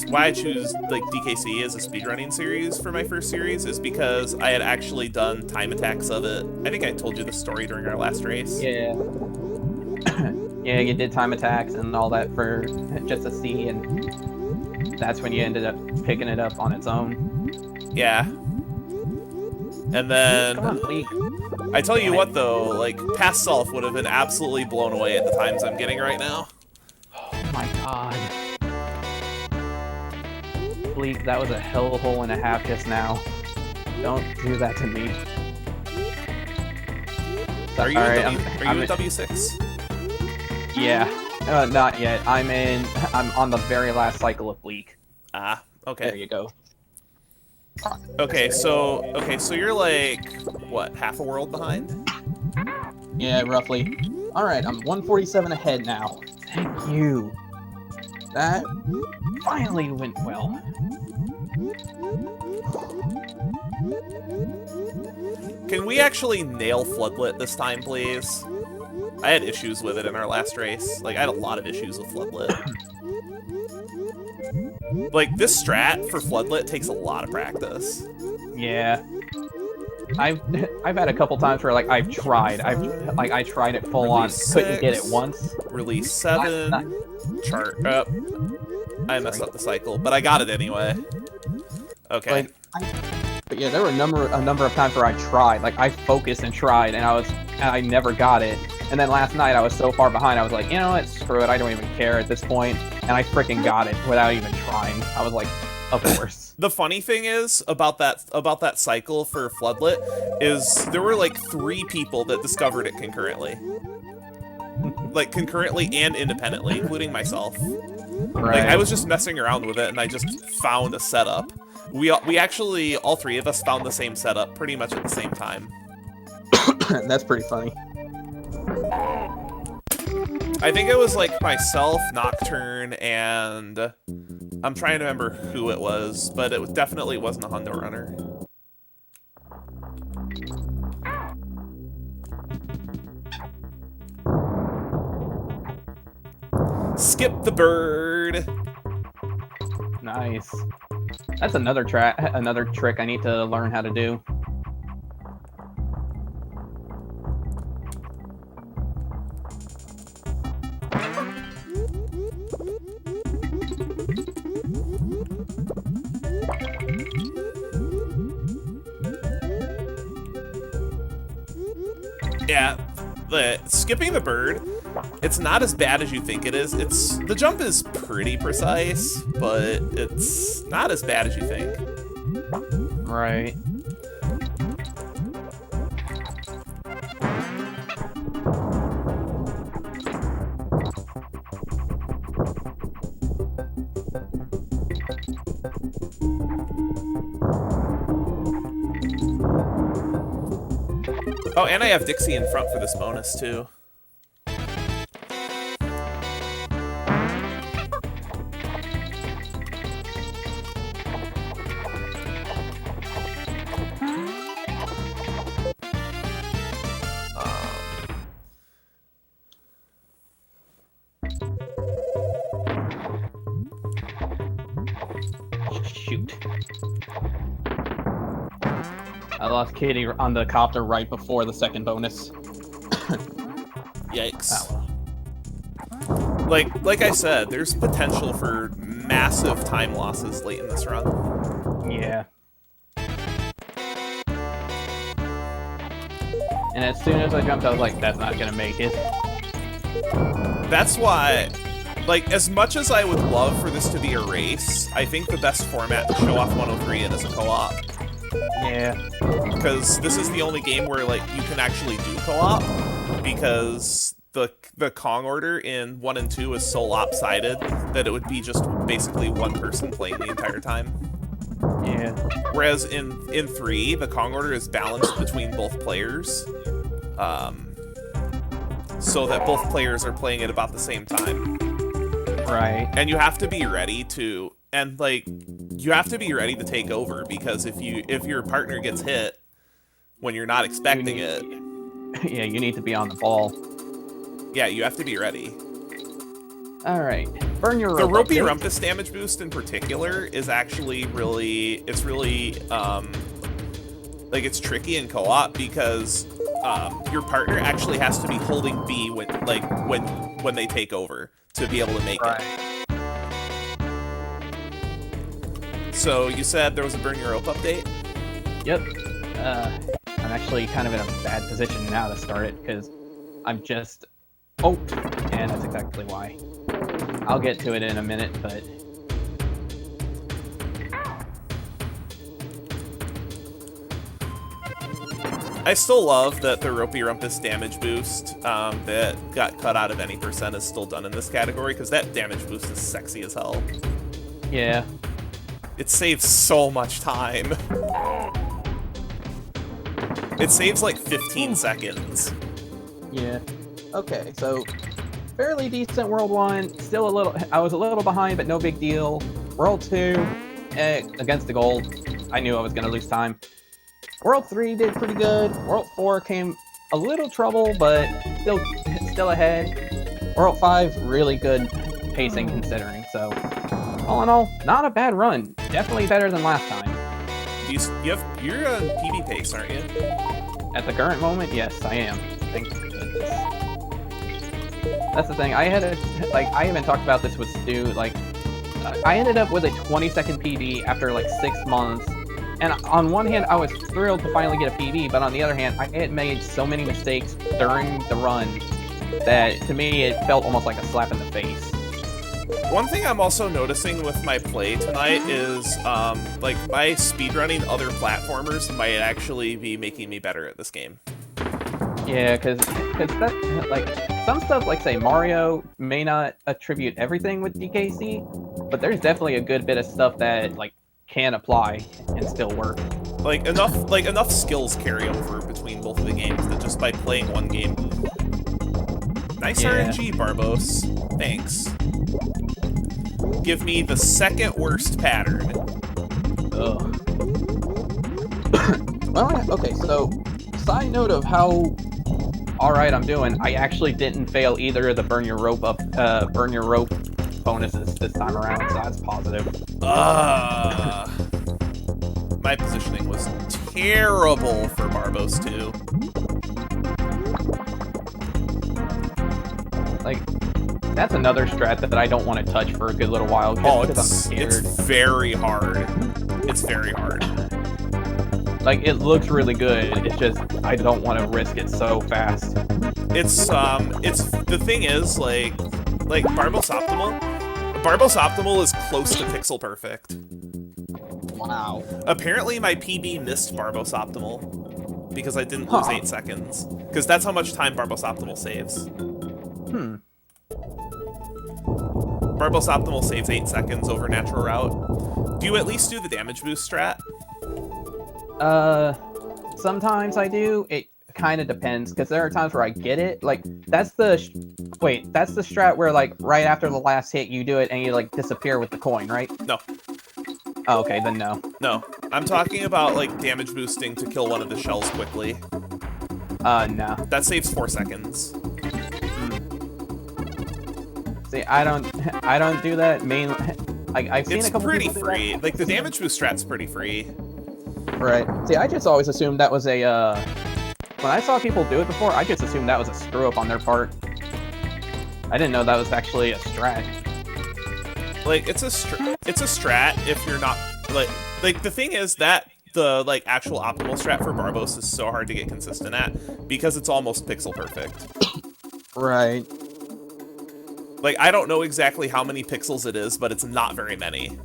why I choose like DKC as a speedrunning series for my first series is because I had actually done time attacks of it. I think I told you the story during our last race. Yeah. Yeah, you did time attacks and all that for just to see, and that's when you ended up picking it up on its own. Yeah. And then, I tell you what though, like, Past Self would have been absolutely blown away at the times I'm getting right now. Oh my god. Bleak, that was a hellhole and a half just now. Don't do that to me. Are you in W6? Yeah. Not yet. I'm on the very last cycle of Bleak. Ah, okay. There you go. Okay, so you're like, what, half a world behind? Yeah, roughly. Alright, I'm 147 ahead now. Thank you. That finally went well. Can we actually nail Floodlit this time, please? I had issues with it in our last race. Like, I had a lot of issues with Floodlit. Like, this strat for Floodlit takes a lot of practice. Yeah. I've had a couple times where like I tried it full on, couldn't get it once. Release 7, chart up. I messed up the cycle, but I got it anyway. Okay. But yeah, there were a number of times where I tried, like I focused and tried, and I never got it. And then last night I was so far behind, I was like, you know what, screw it, I don't even care at this point, and I freaking got it without even trying. I was like, of course. The funny thing is about that cycle for Floodlit is there were like 3 people that discovered it concurrently. Like concurrently and independently, including myself. Right. Like I was just messing around with it and I just found a setup. We actually, all 3 of us found the same setup pretty much at the same time. That's pretty funny. I think it was like myself, Nocturne, and I'm trying to remember who it was, but it definitely wasn't a Hundo runner. Skip the bird. Nice. That's another trick I need to learn how to do. Yeah, skipping the bird, it's not as bad as you think it is. The jump is pretty precise, but it's not as bad as you think. Right. Oh, and I have Dixie in front for this bonus, too. Shoot. I lost Katie on the copter right before the second bonus. Yikes. Oh, well. Like I said, there's potential for massive time losses late in this run. Yeah. And as soon as I jumped, I was like, that's not gonna make it. That's why, like, as much as I would love for this to be a race, I think the best format to show off 103 in is a co-op. Yeah. Because this is the only game where, like, you can actually do co-op, because the Kong order in 1 and 2 is so lopsided that it would be just basically one person playing the entire time. Yeah. Whereas in 3, the Kong order is balanced between both players, so that both players are playing at about the same time. Right. And you have to be ready to, and like, you have to be ready to take over, because if your partner gets hit when you're not expecting it, yeah, you need to be on the ball. yeah, you have to be ready. All right, burn your The rope. Ropey Rumpus damage boost in particular is actually really, it's tricky in co-op, because your partner actually has to be holding B when they take over to be able to make it. So you said there was a burn your rope update? Yep. I'm actually kind of in a bad position now to start it, because I'm just... Oh, and that's exactly why. I'll get to it in a minute, but... I still love that the Ropey Rumpus damage boost that got cut out of any percent is still done in this category, because that damage boost is sexy as hell. Yeah. It saves so much time. It saves like 15 seconds. Yeah. Okay, so fairly decent World 1. Still a little... I was a little behind, but no big deal. World 2, against the gold. I knew I was going to lose time. World 3 did pretty good. World 4 came a little trouble, but still ahead. World 5, really good pacing considering. So, all in all, not a bad run. Definitely better than last time. You're on PB pace, aren't you? At the current moment, yes, I am. Thank goodness. That's the thing. I even talked about this with Stu. I ended up with a 20-second PB after 6 months. And on one hand, I was thrilled to finally get a PB, but on the other hand, I had made so many mistakes during the run that, to me, it felt almost like a slap in the face. One thing I'm also noticing with my play tonight is, my speedrunning other platformers might actually be making me better at this game. Yeah, because that, some stuff, say, Mario may not attribute everything with DKC, but there's definitely a good bit of stuff that, can apply and still work. Enough skills carry over between both of the games that just by playing one game, Nice RNG, Barbos. Thanks. Give me the second worst pattern. Ugh. Well, okay, so side note of how alright I'm doing, I actually didn't fail either of the burn your rope bonuses this time around, so that's positive. My positioning was terrible for Barbos too. Like, that's another strat that I don't want to touch for a good little while because I'm scared. It's very hard. It's very hard. Like, it looks really good, it's just, I don't want to risk it so fast. It's the thing is, like Barbos Optimal is close to pixel perfect. Wow. Apparently my PB missed Barbos Optimal because I didn't lose 8 seconds. Because that's how much time Barbos Optimal saves. Barbos Optimal saves 8 seconds over natural route. Do you at least do the damage boost strat? Sometimes I do. It kind of depends, because there are times where I get it. Like, that's the strat where, like, right after the last hit, you do it and you, like, disappear with the coin, right? No. Oh, okay, then no. No. I'm talking about, like, damage boosting to kill one of the shells quickly. No. That saves 4 seconds. See, I don't do that mainly. I've seen a couple pretty people do free. that. Like, the damage boost strat's pretty free. Right. See, I just always assumed that was a, when I saw people do it before, I just assumed that was a screw-up on their part. I didn't know that was actually a strat. Like, it's a strat if you're not, like, the thing is that the, like, actual optimal strat for Barbos is so hard to get consistent at, because it's almost pixel perfect. Right. Like, I don't know exactly how many pixels it is, but it's not very many.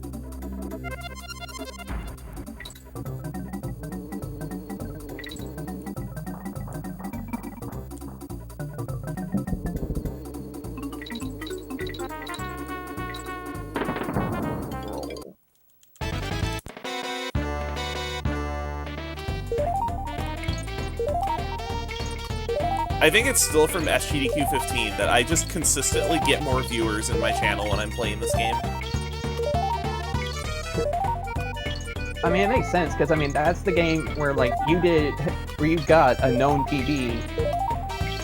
I think it's still from SGDQ 15 that I just consistently get more viewers in my channel when I'm playing this game. I mean, it makes sense, because, I mean, that's the game where, like, where you got a known PB.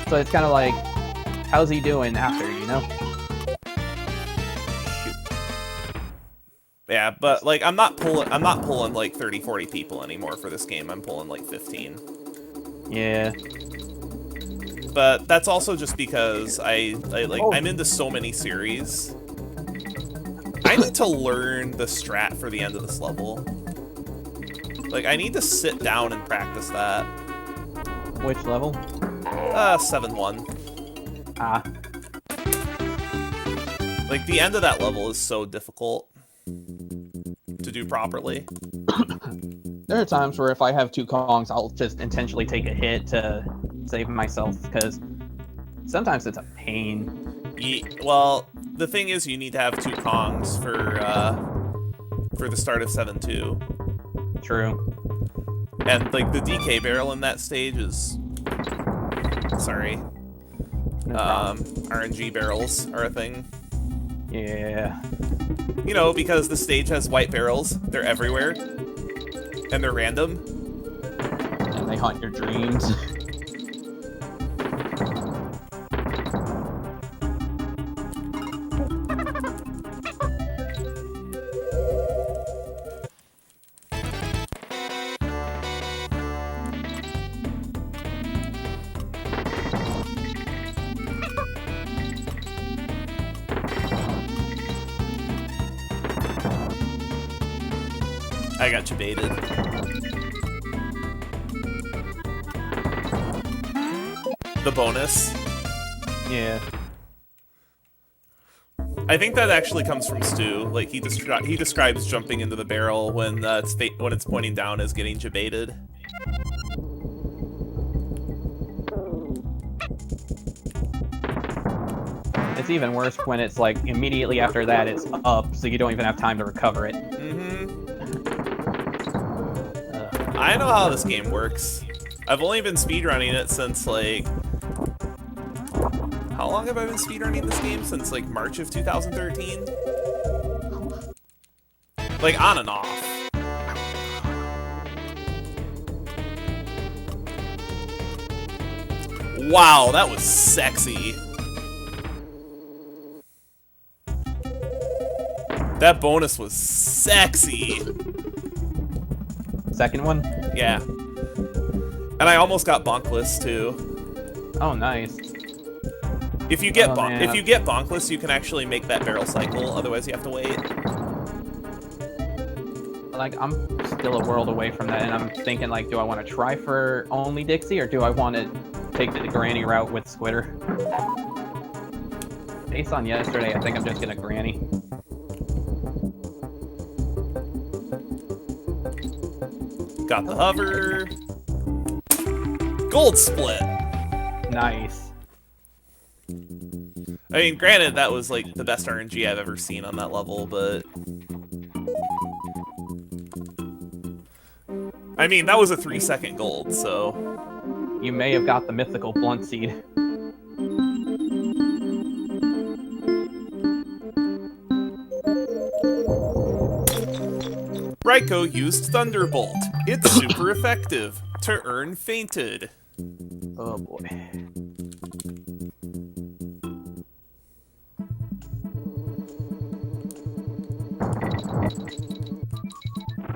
So it's kind of like, how's he doing after, you know? Shoot. Yeah, but, like, I'm not pulling, like, 30, 40 people anymore for this game. I'm pulling, like, 15. Yeah. But that's also just because I'm into so many series. I need to learn the strat for the end of this level. Like, I need to sit down and practice that. Which level? 7-1. Ah. Like, the end of that level is so difficult to do properly. There are times where if I have 2 Kongs, I'll just intentionally take a hit to save myself, because sometimes it's a pain. Well, the thing is, you need to have 2 Kongs for the start of 7-2. True. And, like, the DK barrel in that stage is... Sorry. No RNG barrels are a thing. Yeah. You know, because the stage has white barrels. They're everywhere. And they're random. And they haunt your dreams. I got you baited. The bonus. Yeah. I think that actually comes from Stu. Like, he describes jumping into the barrel when it's pointing down as getting jebaited. It's even worse when it's like immediately after that it's up, so you don't even have time to recover it. I know how this game works. I've only been speedrunning it since, like... How how long have I been speedrunning this game? Since like March of 2013? Like on and off. Wow, that was sexy. That bonus was sexy. Second one? Yeah. And I almost got bonkless too. Oh, nice. If you get man. if you get bonkless, you can actually make that barrel cycle. Otherwise, you have to wait. Like, I'm still a world away from that, and I'm thinking, like, do I want to try for only Dixie, or do I want to take the granny route with Squitter? Based on yesterday, I think I'm just gonna granny. Got the hover. Gold split. Nice. I mean, granted, that was like the best RNG I've ever seen on that level, but I mean, that was a 3-second gold, so You may have got the mythical blunt seed. Raiko used Thunderbolt. It's super effective. To earn fainted. Oh boy.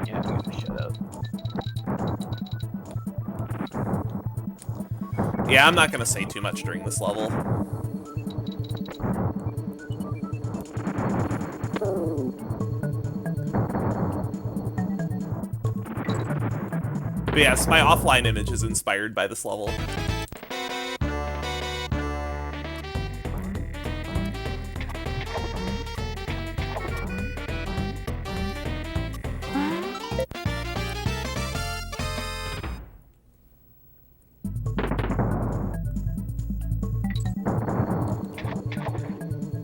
Yeah, I'm gonna shut up. Yeah, I'm not gonna say too much during this level. But yes, my offline image is inspired by this level.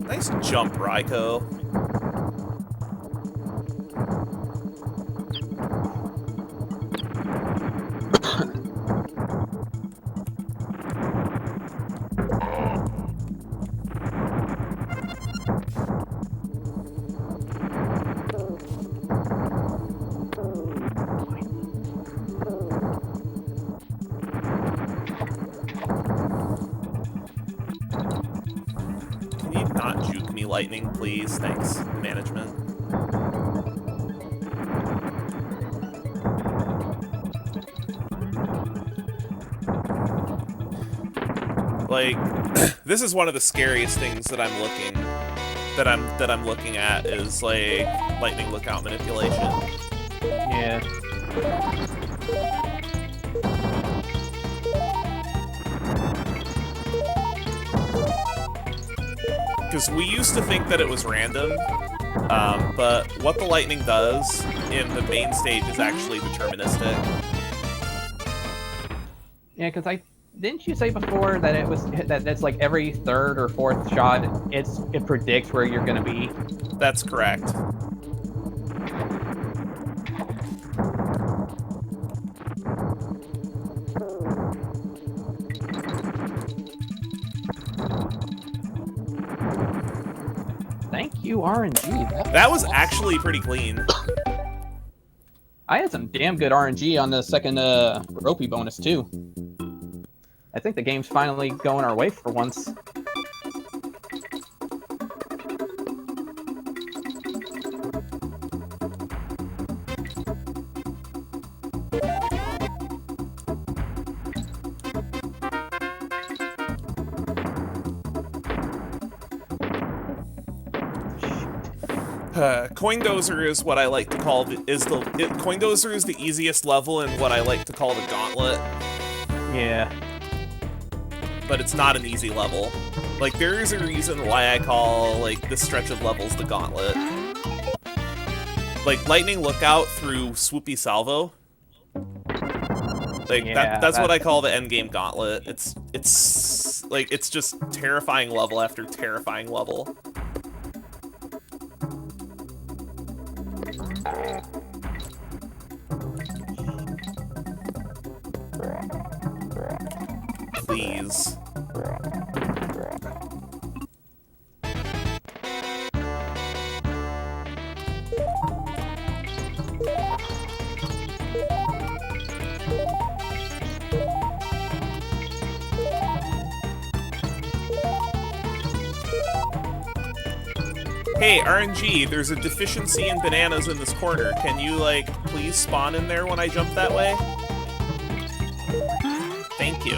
Nice jump, Raiko. Can you not juke me, Lightning, please? Thanks, management. Like, this is one of the scariest things that I'm looking at is like lightning lookout manipulation. Yeah. Because we used to think that it was random, but what the lightning does in the main stage is actually deterministic. Yeah, because didn't you say before that that's like every third or fourth shot, it predicts where you're gonna be? That's correct. Thank you, RNG. That was actually pretty clean. I had some damn good RNG on the second ropey bonus too. I think the game's finally going our way for once. Coin Dozer is what I like to call Coin Dozer is the easiest level in what I like to call the gauntlet. Yeah. But it's not an easy level. Like, there is a reason why I call, like, this stretch of levels the gauntlet. Like, Lightning Lookout through Swoopy Salvo. Like, Yeah, that's what I call the endgame gauntlet. It's like, it's just terrifying level after terrifying level. Please. Hey, RNG, there's a deficiency in bananas in this corner. Can you, like, please spawn in there when I jump that way? Thank you.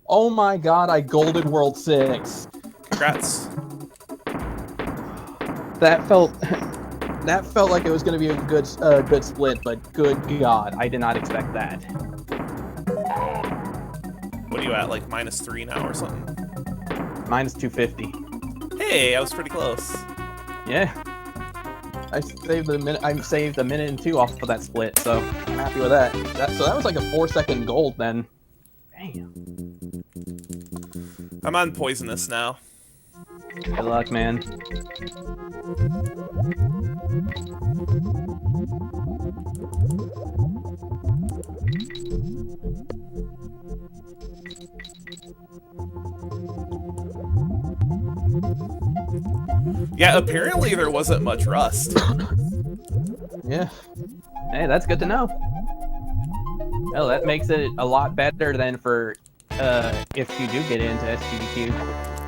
Oh my god, I golded World 6. Congrats. That felt like it was going to be a good split, but good god, I did not expect that. What are you at, like -3 now or something? Minus 250. Hey, I was pretty close. Yeah. I saved a minute and 2 off of that split, so I'm happy with that. So that was like a 4-second gold then. Damn. I'm on Poisonous now. Good luck, man. Yeah, apparently there wasn't much rust. Yeah. Hey, that's good to know. Well, that makes it a lot better than for if you do get into SGDQ.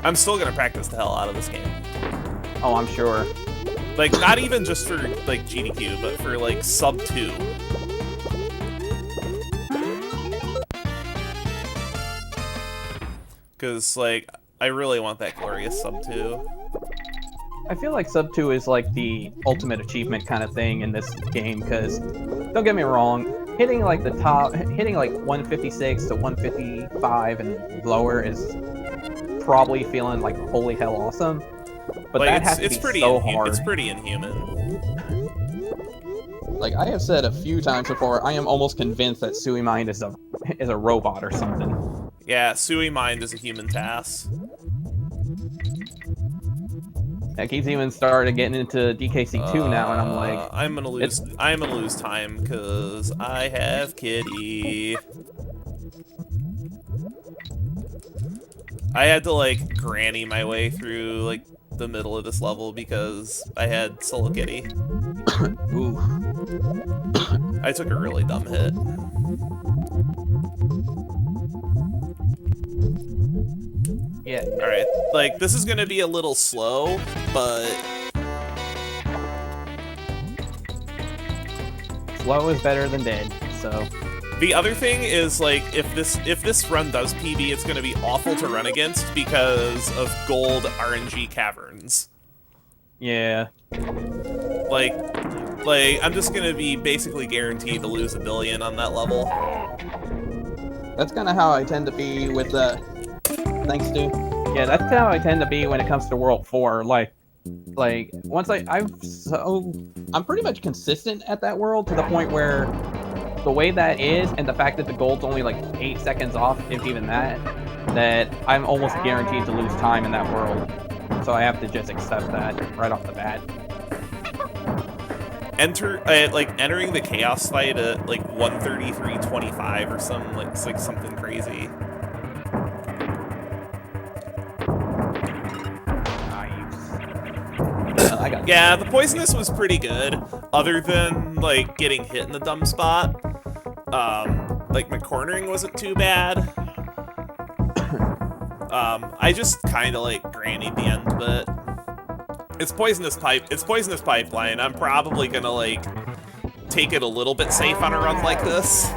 I'm still gonna practice the hell out of this game. Oh, I'm sure. Like, not even just for, like, GDQ, but for, like, sub 2. Because, like, I really want that glorious sub 2. I feel like sub 2 is like the ultimate achievement kind of thing in this game, because don't get me wrong, hitting like 156 to 155 and lower is probably feeling like holy hell awesome. But like, that has to be so hard. It's pretty inhuman. Like I have said a few times before, I am almost convinced that Sui Mind is a robot or something. Yeah, Sui Mind is a human task. Like he's even started getting into DKC2 now, and I'm like, I'm gonna lose time because I have Kitty. I had to like granny my way through like the middle of this level because I had Solo Kitty. Ooh. I took a really dumb hit. Yeah. Alright, like, this is gonna be a little slow, but... Slow is better than dead, so... The other thing is, like, if this run does PB, it's gonna be awful to run against because of gold RNG caverns. Yeah. Like, I'm just gonna be basically guaranteed to lose 1 billion on that level. That's kind of how I tend to be with thanks, Stu. Yeah, that's how I tend to be when it comes to World 4. Like once I'm pretty much consistent at that world to the point where the way that is, and the fact that the gold's only like 8 seconds off, if even that I'm almost guaranteed to lose time in that world. So I have to just accept that right off the bat. Entering the chaos fight at like 133.25 or something, like it's like something crazy. Yeah, the poisonous was pretty good, other than like getting hit in the dumb spot. Like my cornering wasn't too bad. I just kind of like grannied the end, but it's poisonous pipeline. I'm probably gonna like take it a little bit safe on a run like this.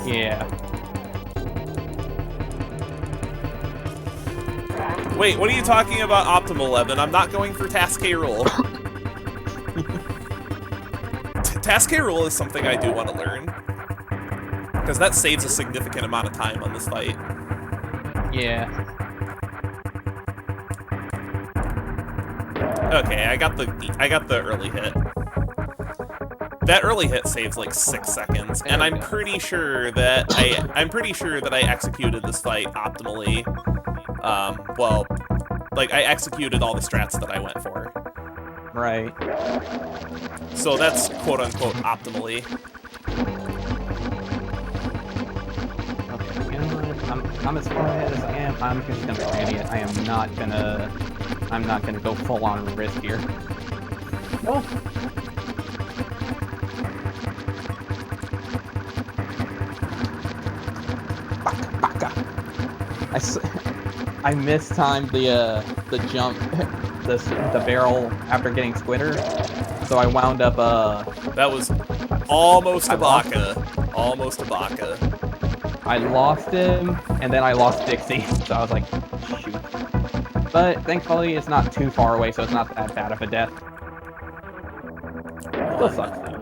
Yeah. Wait, what are you talking about, Optimal 11? I'm not going for Task K Roll. Task K Roll is something I do want to learn, because that saves a significant amount of time on this fight. Yeah. Okay, I got the early hit. That early hit saves like 6 seconds, and I'm pretty sure that I executed this fight optimally. Well, like I executed all the strats that I went for. Right. So that's quote unquote optimally. Okay, you know what? I'm as far ahead as I am. I'm just gonna granny it. I'm not gonna go full on risk here. Oh. Baka. I mistimed the jump, the barrel after getting Squitter, so I wound up That was almost a lost baka. Almost a baka. I lost him, and then I lost Dixie, so I was like, shoot. But thankfully, it's not too far away, so it's not that bad of a death. Still sucks though.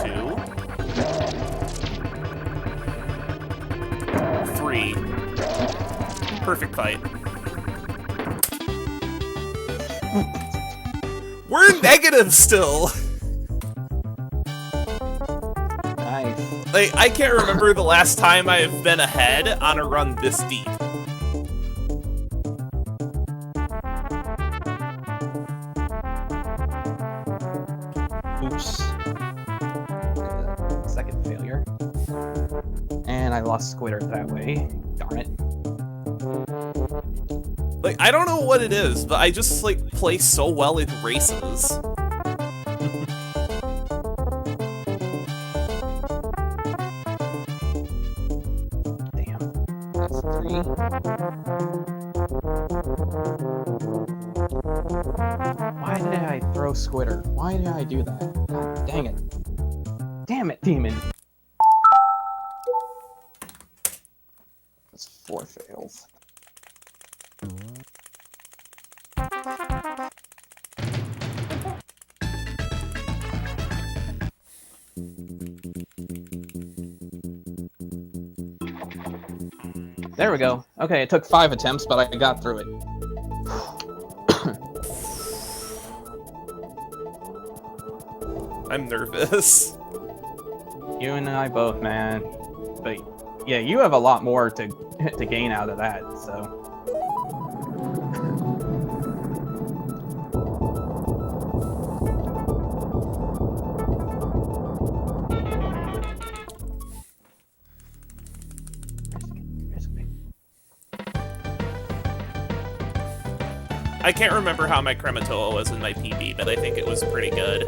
2, 3. Perfect fight. We're negative still. Nice. Like, I can't remember the last time I've been ahead on a run this deep. Oops. Second failure. And I lost Squitter that way. Darn it. Like, I don't know what it is, but I just, like, play so well in races. Damn. That's 3. Why did I throw Squitter? Why did I do that? God dang it. Damn it, Demon. That's 4 fails. There we go. Okay, it took 5 attempts, but I got through it. I'm nervous. You and I both, man. But yeah, you have a lot more to gain out of that, so. I can't remember how my Krematoa was in my PB, but I think it was pretty good.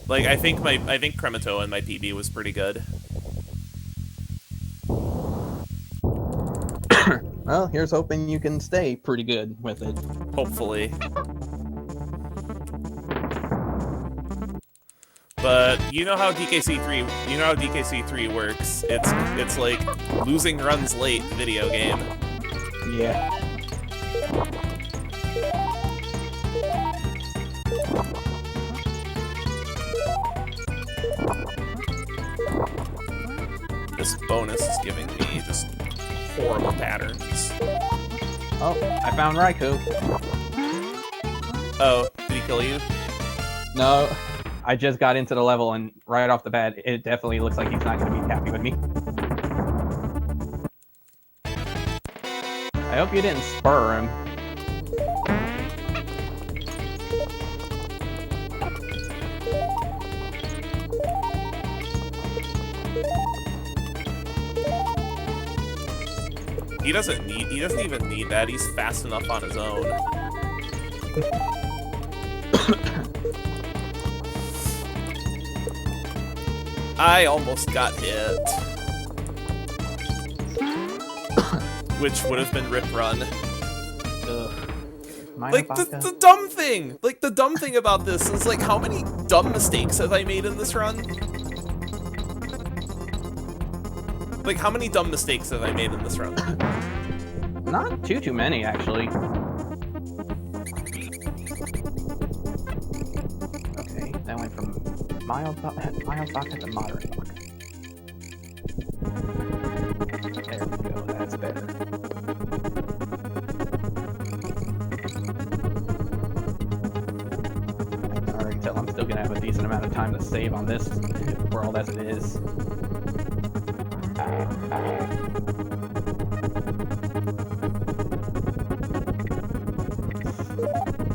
Like, I think Krematoa in my PB was pretty good. Well, here's hoping you can stay pretty good with it. Hopefully. But you know how DKC3 works. It's like losing runs late video game. Yeah. This bonus is giving me just horrible patterns. Oh, I found Raikou. Oh, did he kill you? No, I just got into the level and right off the bat, it definitely looks like he's not going to be happy with me. I hope you didn't spur him. He doesn't even need that. He's fast enough on his own. I almost got hit. Which would have been Rip Run. Like, the dumb thing! Like, the dumb thing about this is, like, how many dumb mistakes have I made in this run? Like, how many dumb mistakes have I made in this run? Not too many, actually. Okay, that went from mild Baka to moderate Baka. There we go, that's better. I can already tell I'm still gonna have a decent amount of time to save on this world as it is.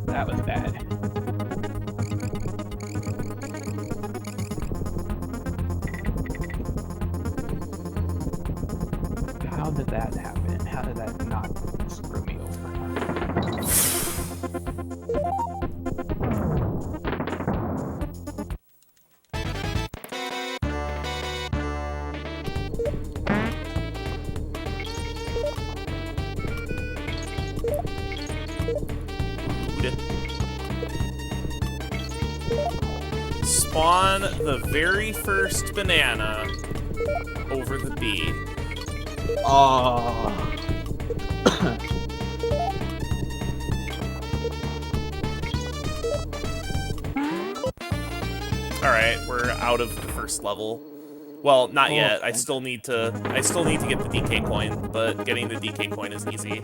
That was bad. How did that happen? How did that not screw me over? Spawn the very first banana over the B. Oh. Alright, we're out of the first level. Well, not yet. I still need to get the DK coin, but getting the DK coin is easy.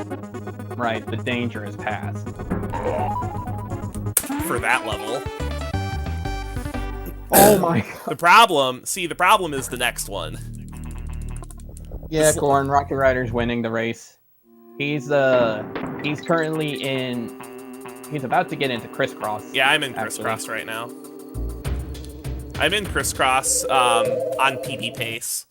Right, the danger is past. For that level. Oh my god. The problem is the next one. Yeah, Corn, Rocky Rider's winning the race. He's currently he's about to get into Crisscross. Yeah, I'm in Crisscross right now. I'm in Crisscross on PB pace.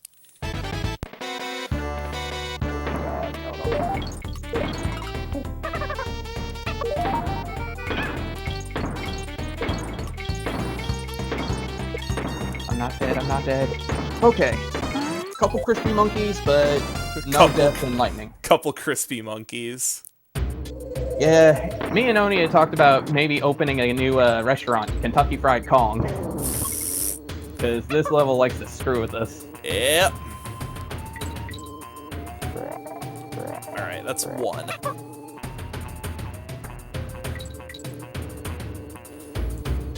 I'm not dead. Okay. Couple crispy monkeys, but no death and lightning. Couple crispy monkeys. Yeah, me and Oni had talked about maybe opening a new restaurant, Kentucky Fried Kong. Because this level likes to screw with us. Yep. Alright, that's one.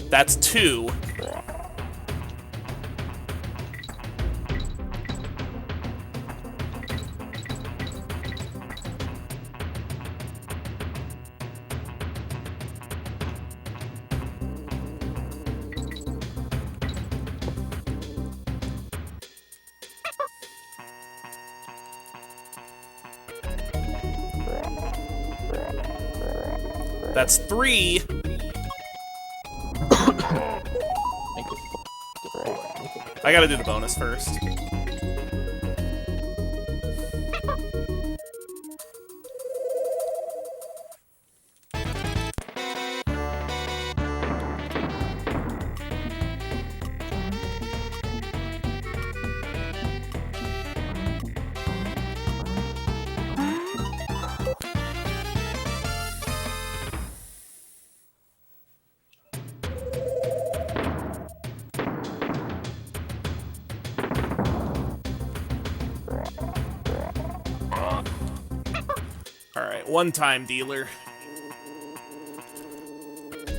That's two. That's three. I gotta do the bonus first. Alright, one-time dealer.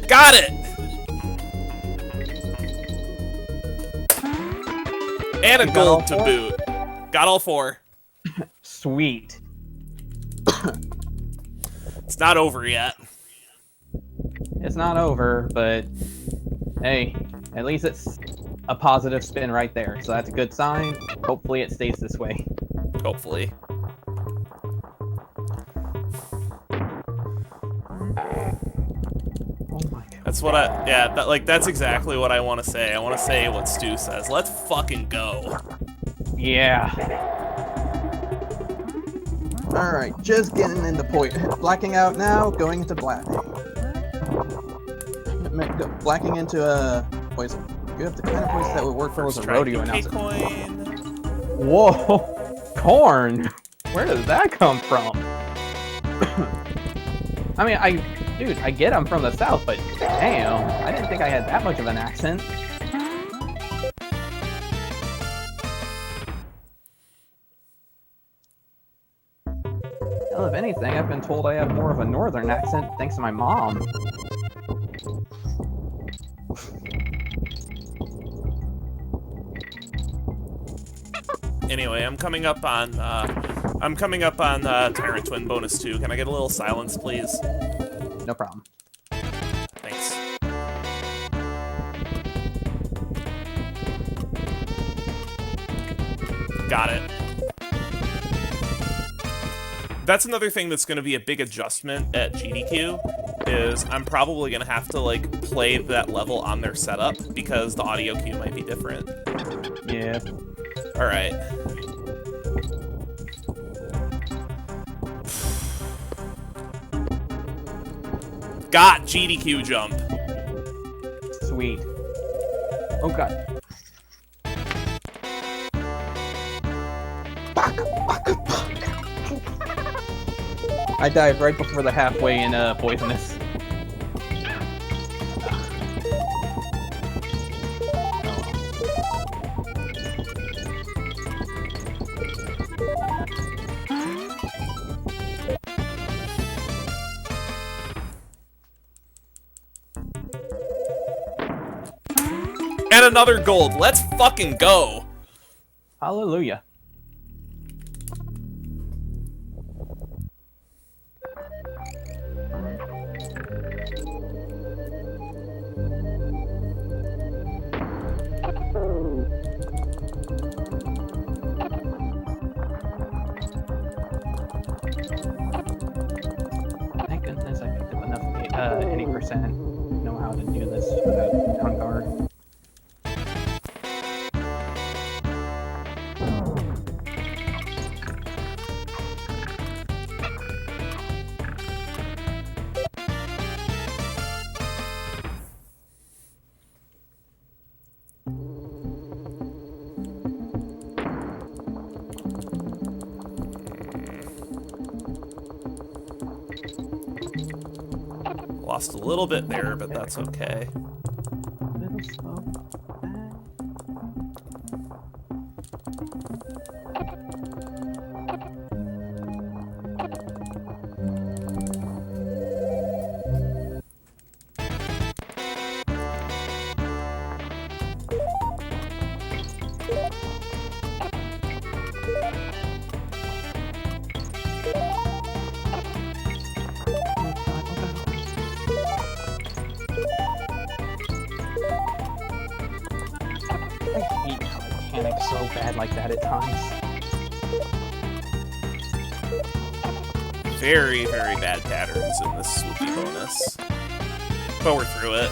Got it! And a gold to boot. Got all four. Sweet. It's not over yet. It's not over, but hey, at least it's a positive spin right there. So that's a good sign. Hopefully it stays this way. Hopefully. Oh my god. That's what that's exactly what I want to say. I want to say what Stu says. Let's fucking go. Yeah. Alright, just getting into blacking out now, going into blacking. Blacking into voice. You have the kind of voice that would work for as a rodeo announcer. Coin. Whoa! Corn! Where does that come from? I mean, I get I'm from the South, but damn, I didn't think I had that much of an accent. Well, if anything, I've been told I have more of a northern accent thanks to my mom. Anyway, I'm coming up on Tyrant Twin bonus 2. Can I get a little silence, please? No problem. Thanks. Got it. That's another thing that's going to be a big adjustment at GDQ, is I'm probably going to have to, like, play that level on their setup, because the audio cue might be different. Yeah. Alright. Got GDQ jump. Sweet. Oh god. I died right before the halfway in poisonous. And another gold. Let's fucking go. Hallelujah. Thank goodness I picked up enough any percent know how to do this on guard. Lost a little bit there, but that's okay. A little slow. I hate how mechanics so bad like that at times. Very, very bad patterns in this swoopy bonus. But we're through it.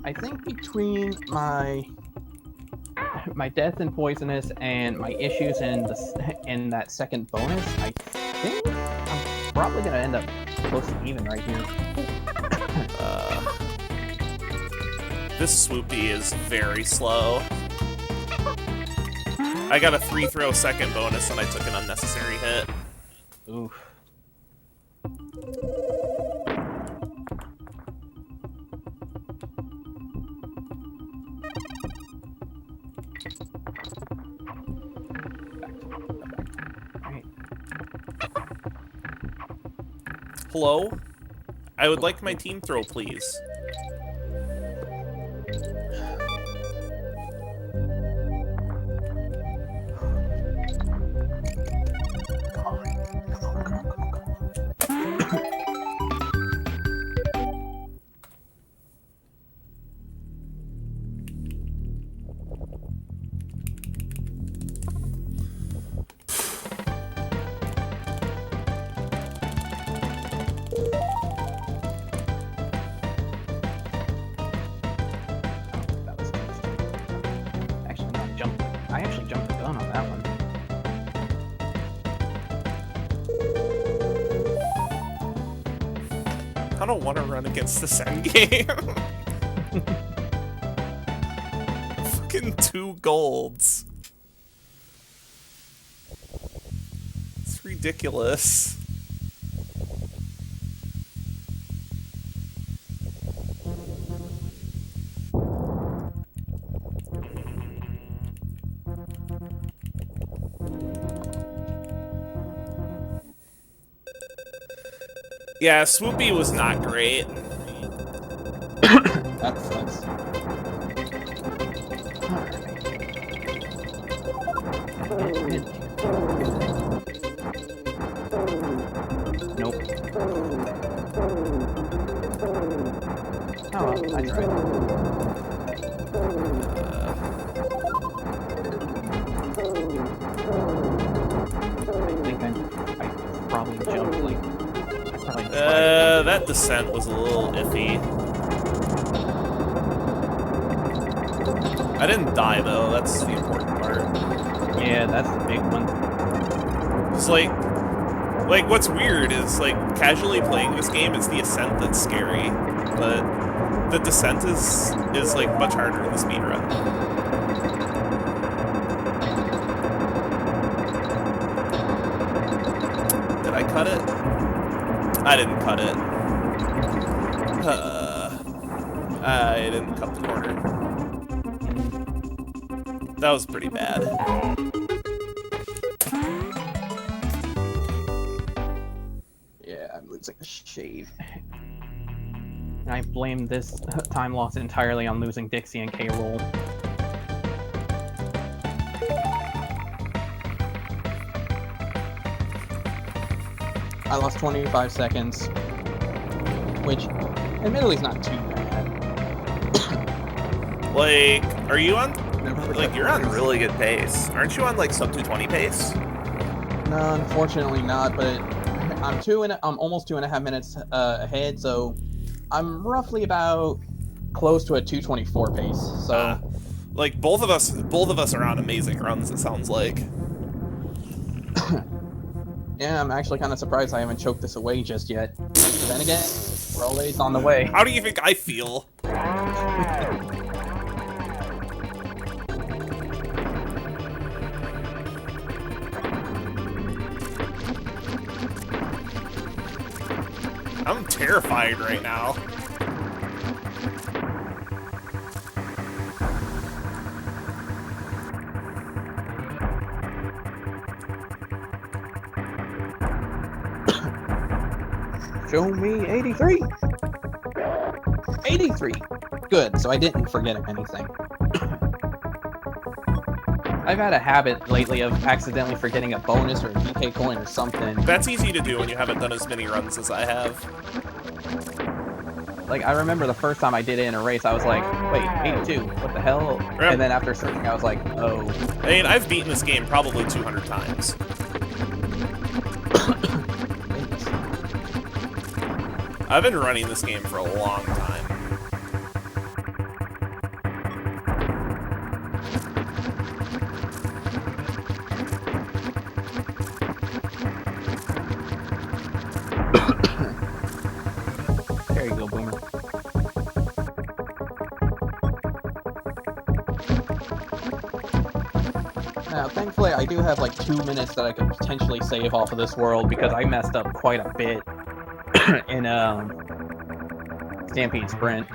I think between my death and poisonous and my issues in that second bonus, I think I'm probably gonna end up close to even right here. This swoopy is very slow. I got a 3-throw second bonus and I took an unnecessary hit. Oof. Hello? I would like my team throw, please. I actually jumped the gun on that one. I don't want to run against this endgame. Fucking 2 golds. It's ridiculous. Yeah, swoopy was not great. That sucks. Nope. Oh well, I tried. I think I probably jumped like. That descent was a little iffy. I didn't die though, that's the important part. Yeah, that's the big one. It's like what's weird is like casually playing this game is the ascent that's scary, but the descent is like much harder in the speedrun. I didn't cut it. I didn't cut the corner. That was pretty bad. Yeah, I'm losing a shave. And I blame this time loss entirely on losing Dixie and K-Rool. I lost 25 seconds, which admittedly is not too bad. Like, are you on? Like, you're on really good pace. Aren't you on like sub 220 pace? No, unfortunately not. But I'm almost 2.5 minutes ahead, so I'm roughly about close to a 224 pace. So, like both of us are on amazing runs. It sounds like. yeah, I'm actually kind of surprised I haven't choked this away just yet. But then again, we're always on the way. How do you think I feel? I'm terrified right now. Show me 83. 83. Good, so I didn't forget anything. I've had a habit lately of accidentally forgetting a bonus or a DK coin or something. That's easy to do when you haven't done as many runs as I have. Like, I remember the first time I did it in a race, I was like, wait, 82, what the hell? Yep. And then after searching, I was like, oh. I mean, I've beaten this game probably 200 times. I've been running this game for a long time. There you go, Boomer. Now, thankfully, I do have like 2 minutes that I could potentially save off of this world because I messed up quite a bit in Stampede Sprint.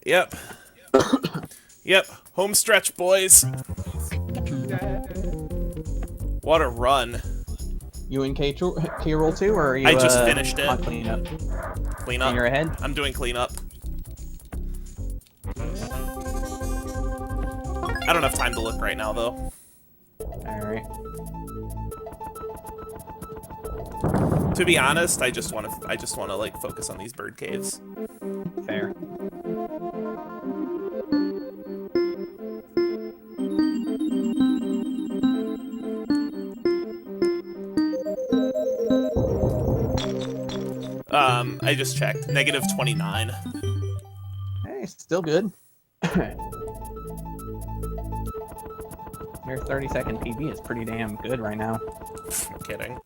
Yep. Yep. Home stretch, boys. What a run. You in K-Rool too, or are you I just finished it. on cleanup? Clean up. And you're ahead? I'm doing cleanup. I don't have time to look right now, though. Alright. To be honest, I just want to like focus on these bird caves. Fair. I just checked. Negative 29. Hey, still good. Your 30-second PB is pretty damn good right now. I'm kidding.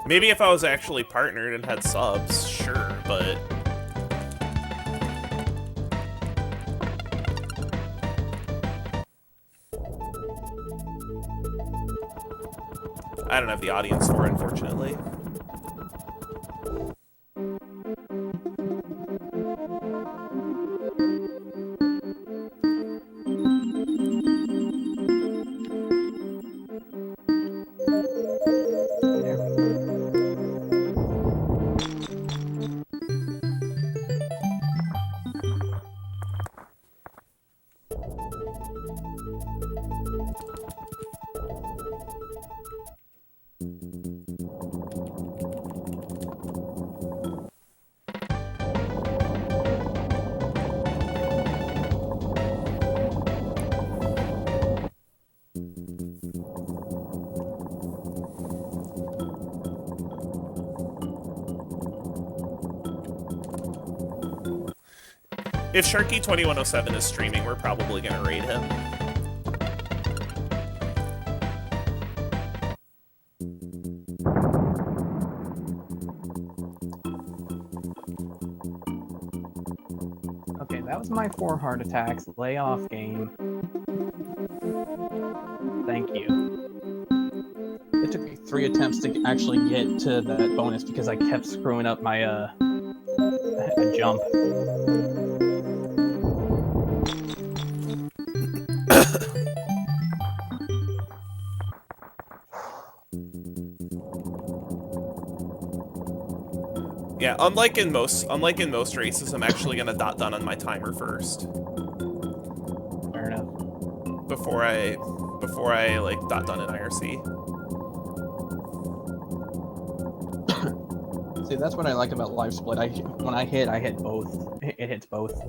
Maybe if I was actually partnered and had subs, sure, but... I don't have the audience for it, unfortunately. If Sharky2107 is streaming, we're probably gonna raid him. Okay, that was my 4 heart attacks. Lay off game. Thank you. It took me 3 attempts to actually get to that bonus because I kept screwing up my jump. Yeah, unlike in most races, I'm actually gonna dot done on my timer first. Fair enough. Before I like dot done in IRC. See, that's what I like about live split. When I hit both. It hits both.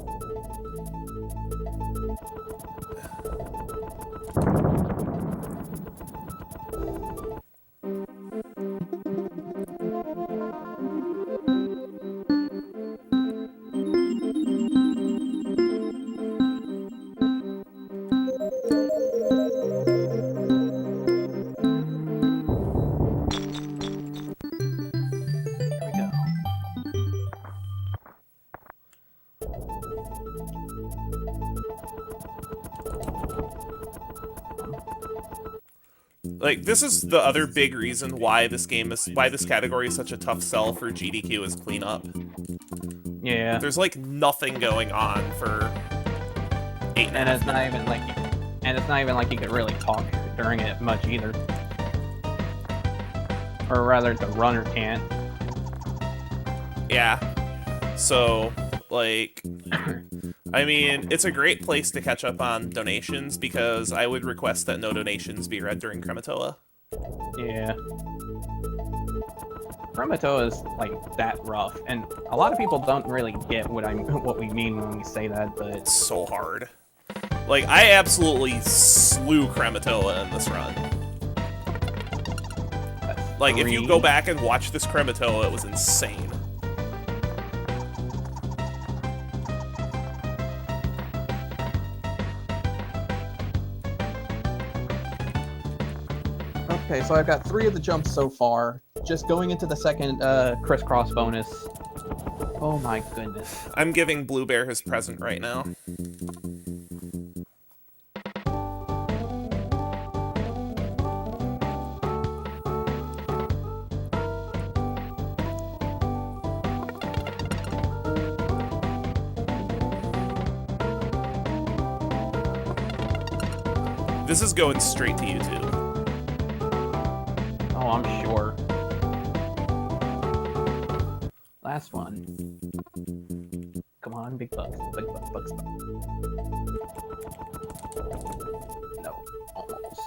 Like, this is the other big reason why this category is such a tough sell for GDQ is cleanup. Yeah. There's like nothing going on for 8 and it's not even like you could really talk during it much either. Or rather, the runner can't. Yeah. So, like, I mean, it's a great place to catch up on donations because I would request that no donations be read during Krematoa. Yeah. Krematoa is like that rough, and a lot of people don't really get what we mean when we say that, but it's so hard. Like, I absolutely slew Krematoa in this run. Like, if you go back and watch this Krematoa, it was insane. Okay, so I've got 3 of the jumps so far. Just going into the second crisscross bonus. Oh my goodness. I'm giving Blue Bear his present right now. This is going straight to YouTube. Oh, I'm sure. Last one. Come on, big bucks. Big bucks. No, almost.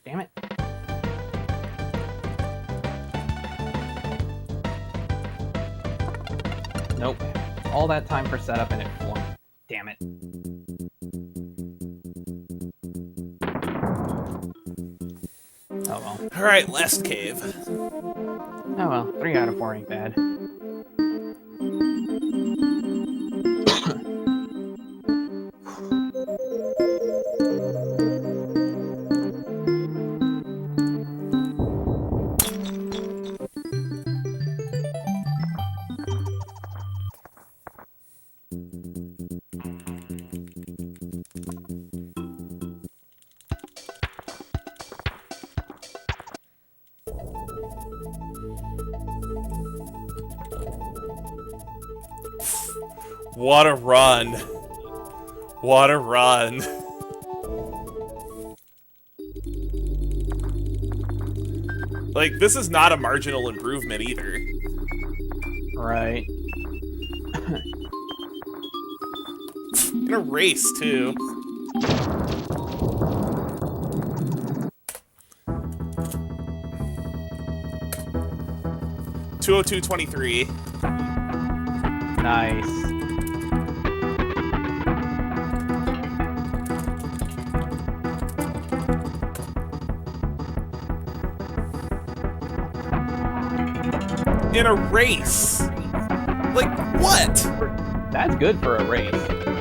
Damn it. Nope. All that time for setup and it flunked. Damn it. Oh well. Alright, last cave. Oh well, 3 out of 4 ain't bad. What a run. What a run. Like, this is not a marginal improvement either. Right. In a race, too. .202.23. Nice. In a race. Like, what? That's good for a race.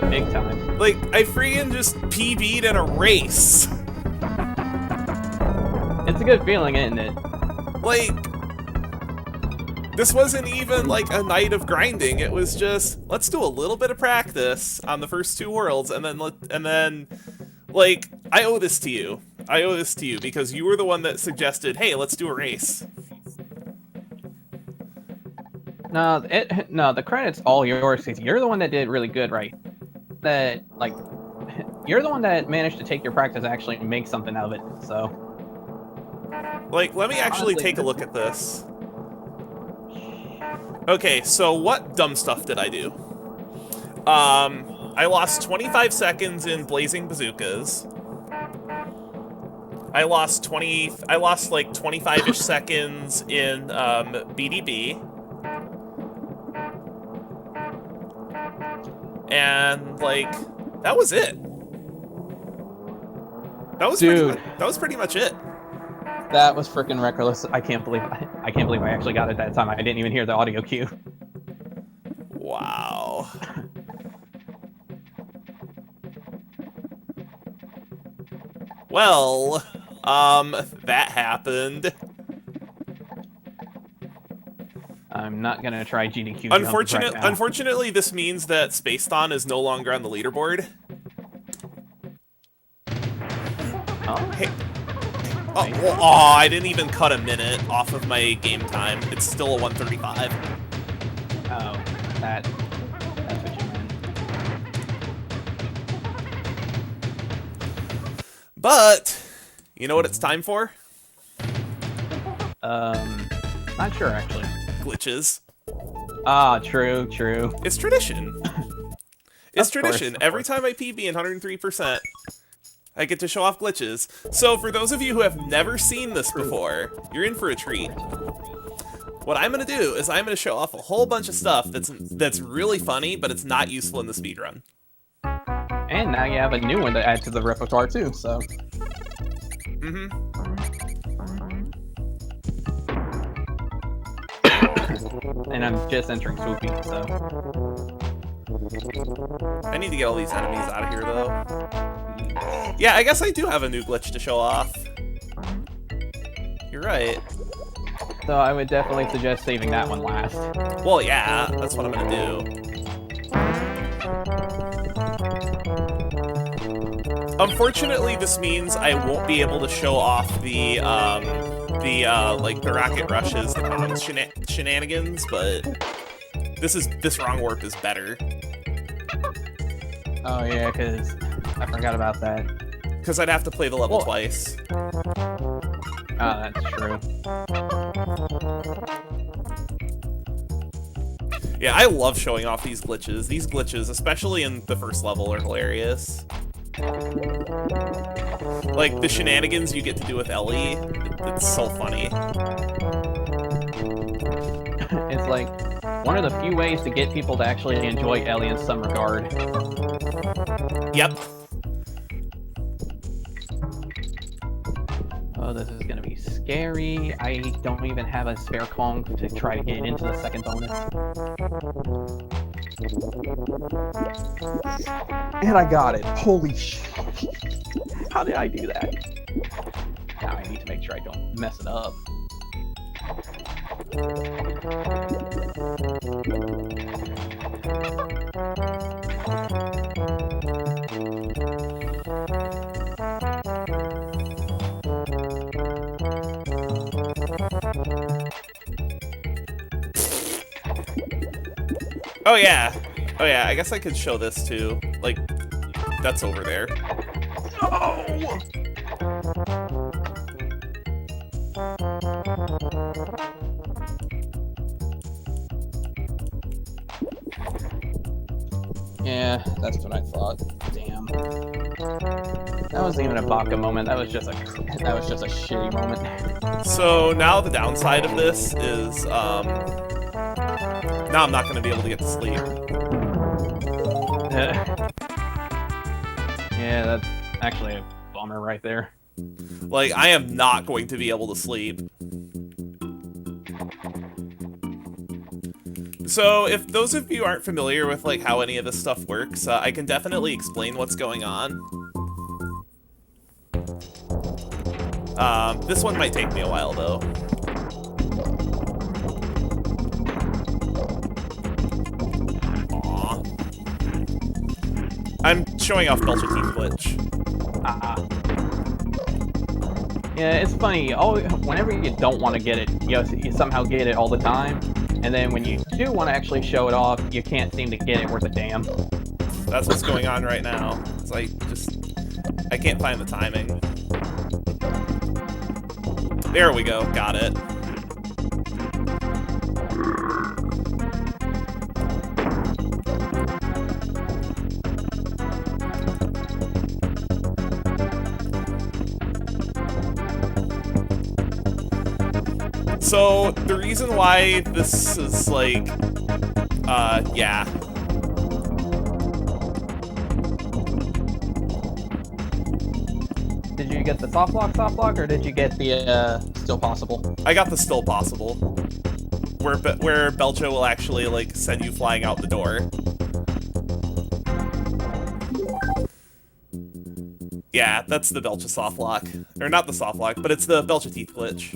Big time. Like, I freaking just PB'd in a race. It's a good feeling, isn't it? Like, this wasn't even like a night of grinding. It was just, let's do a little bit of practice on the first 2 worlds, and then, like, I owe this to you. I owe this to you because you were the one that suggested, hey, let's do a race. No, the credit's all yours because you're the one that did really good, right? That, like, you're the one that managed to take your practice and actually make something out of it, so. Like, let me actually take a look at this. Okay, so what dumb stuff did I do? I lost 25 seconds in Blazing Bazookas. I lost like 25-ish seconds in BDB. And like, that was it. That was pretty much it. That was freaking reckless. I can't believe I actually got it that time. I didn't even hear the audio cue. Wow. Well, that happened. I'm not gonna try GDQ. Unfortunately, this means that Space Dawn is no longer on the leaderboard. Oh. Hey. Oh, well, I didn't even cut a minute off of my game time. It's still a 135. Oh, that's what you meant. But, you know what it's time for? Not sure actually. Glitches. Ah, true. It's tradition. It's tradition. Of Every course. time I PB in 103%, I get to show off glitches. So for those of you who have never seen this before, you're in for a treat. What I'm gonna do is I'm gonna show off a whole bunch of stuff that's really funny, but it's not useful in the speedrun. And now you have a new one to add to the repertoire too, so. And I'm just entering Swoopy, so. I need to get all these enemies out of here, though. Yeah, I guess I do have a new glitch to show off. You're right. So I would definitely suggest saving that one last. Well, yeah, that's what I'm gonna do. Unfortunately, this means I won't be able to show off the rocket rushes, the comms shenanigans, but this wrong warp is better. Oh yeah, because I forgot about that. Because I'd have to play the level twice. Ah, that's true. Yeah, I love showing off these glitches. These glitches, especially in the first level, are hilarious. Like, the shenanigans you get to do with Ellie, it's so funny. It's like one of the few ways to get people to actually enjoy Ellie in some regard. Yep. Oh, this is gonna be scary. I don't even have a spare Kong to try to get into the second bonus. And I got it. Holy shit. How did I do that? Now I need to make sure I don't mess it up. Oh yeah. Oh yeah, I guess I could show this too. Like, that's over there. Oh! Yeah, that's what I thought. Damn. That wasn't even a Baka moment. That was just a shitty moment. So now the downside of this is, now I'm not going to be able to get to sleep. Yeah, that's actually a bummer right there. Like, I am not going to be able to sleep. So, if those of you aren't familiar with, like, how any of this stuff works, I can definitely explain what's going on. This one might take me a while, though. Aww. I'm showing off Belcher Teeth Glitch. Yeah, it's funny. Whenever you don't want to get it, you somehow get it all the time. And then when you do want to actually show it off, you can't seem to get it worth a damn. That's what's going on right now. It's like, I can't find the timing. There we go, got it. So, the reason why this is like, yeah. Did you get the soft lock, or did you get the, still possible? I got the still possible. Where Belcho will actually, like, send you flying out the door. Yeah, that's the Belcha soft lock. Or not the soft lock, but it's the Belcha Teeth Glitch.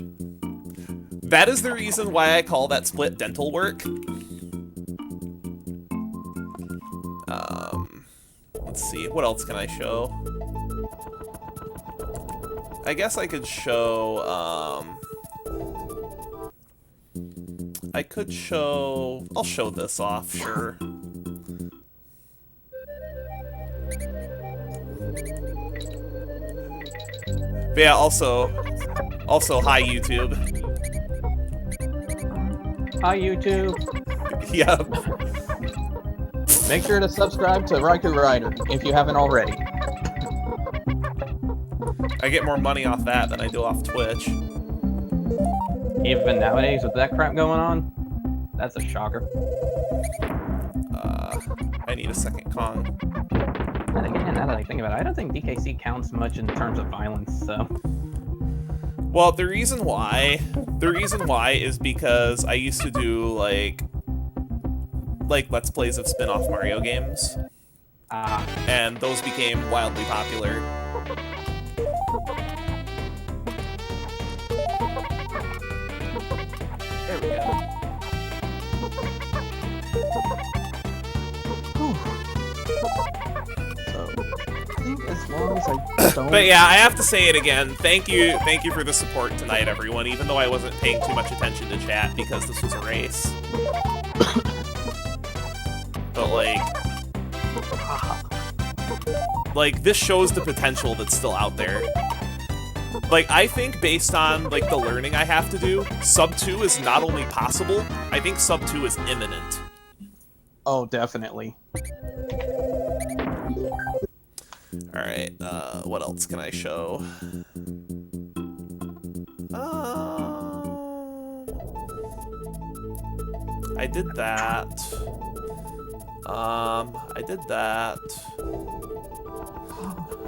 That is the reason why I call that split dental work. Let's see, what else can I show? I guess I could show, I'll show this off, sure. But yeah, also, hi YouTube. Hi YouTube. Yep. Make sure to subscribe to Raikou Rider if you haven't already. I get more money off that than I do off Twitch. Even nowadays with that crap going on, that's a shocker. I need a second Kong. And again, now that I think about it, I don't think DKC counts much in terms of violence, so... Well, the reason why is because I used to do, like Let's Plays of spin-off Mario games. And those became wildly popular. There we go. So, I think as long as I don't... But yeah, I have to say it again. Thank you for the support tonight, everyone, even though I wasn't paying too much attention to chat because this was a race. But like, this shows the potential that's still out there. Like, I think based on, like, the learning I have to do, Sub 2 is not only possible, I think Sub 2 is imminent. Oh, definitely. Alright, what else can I show? I did that. I did that.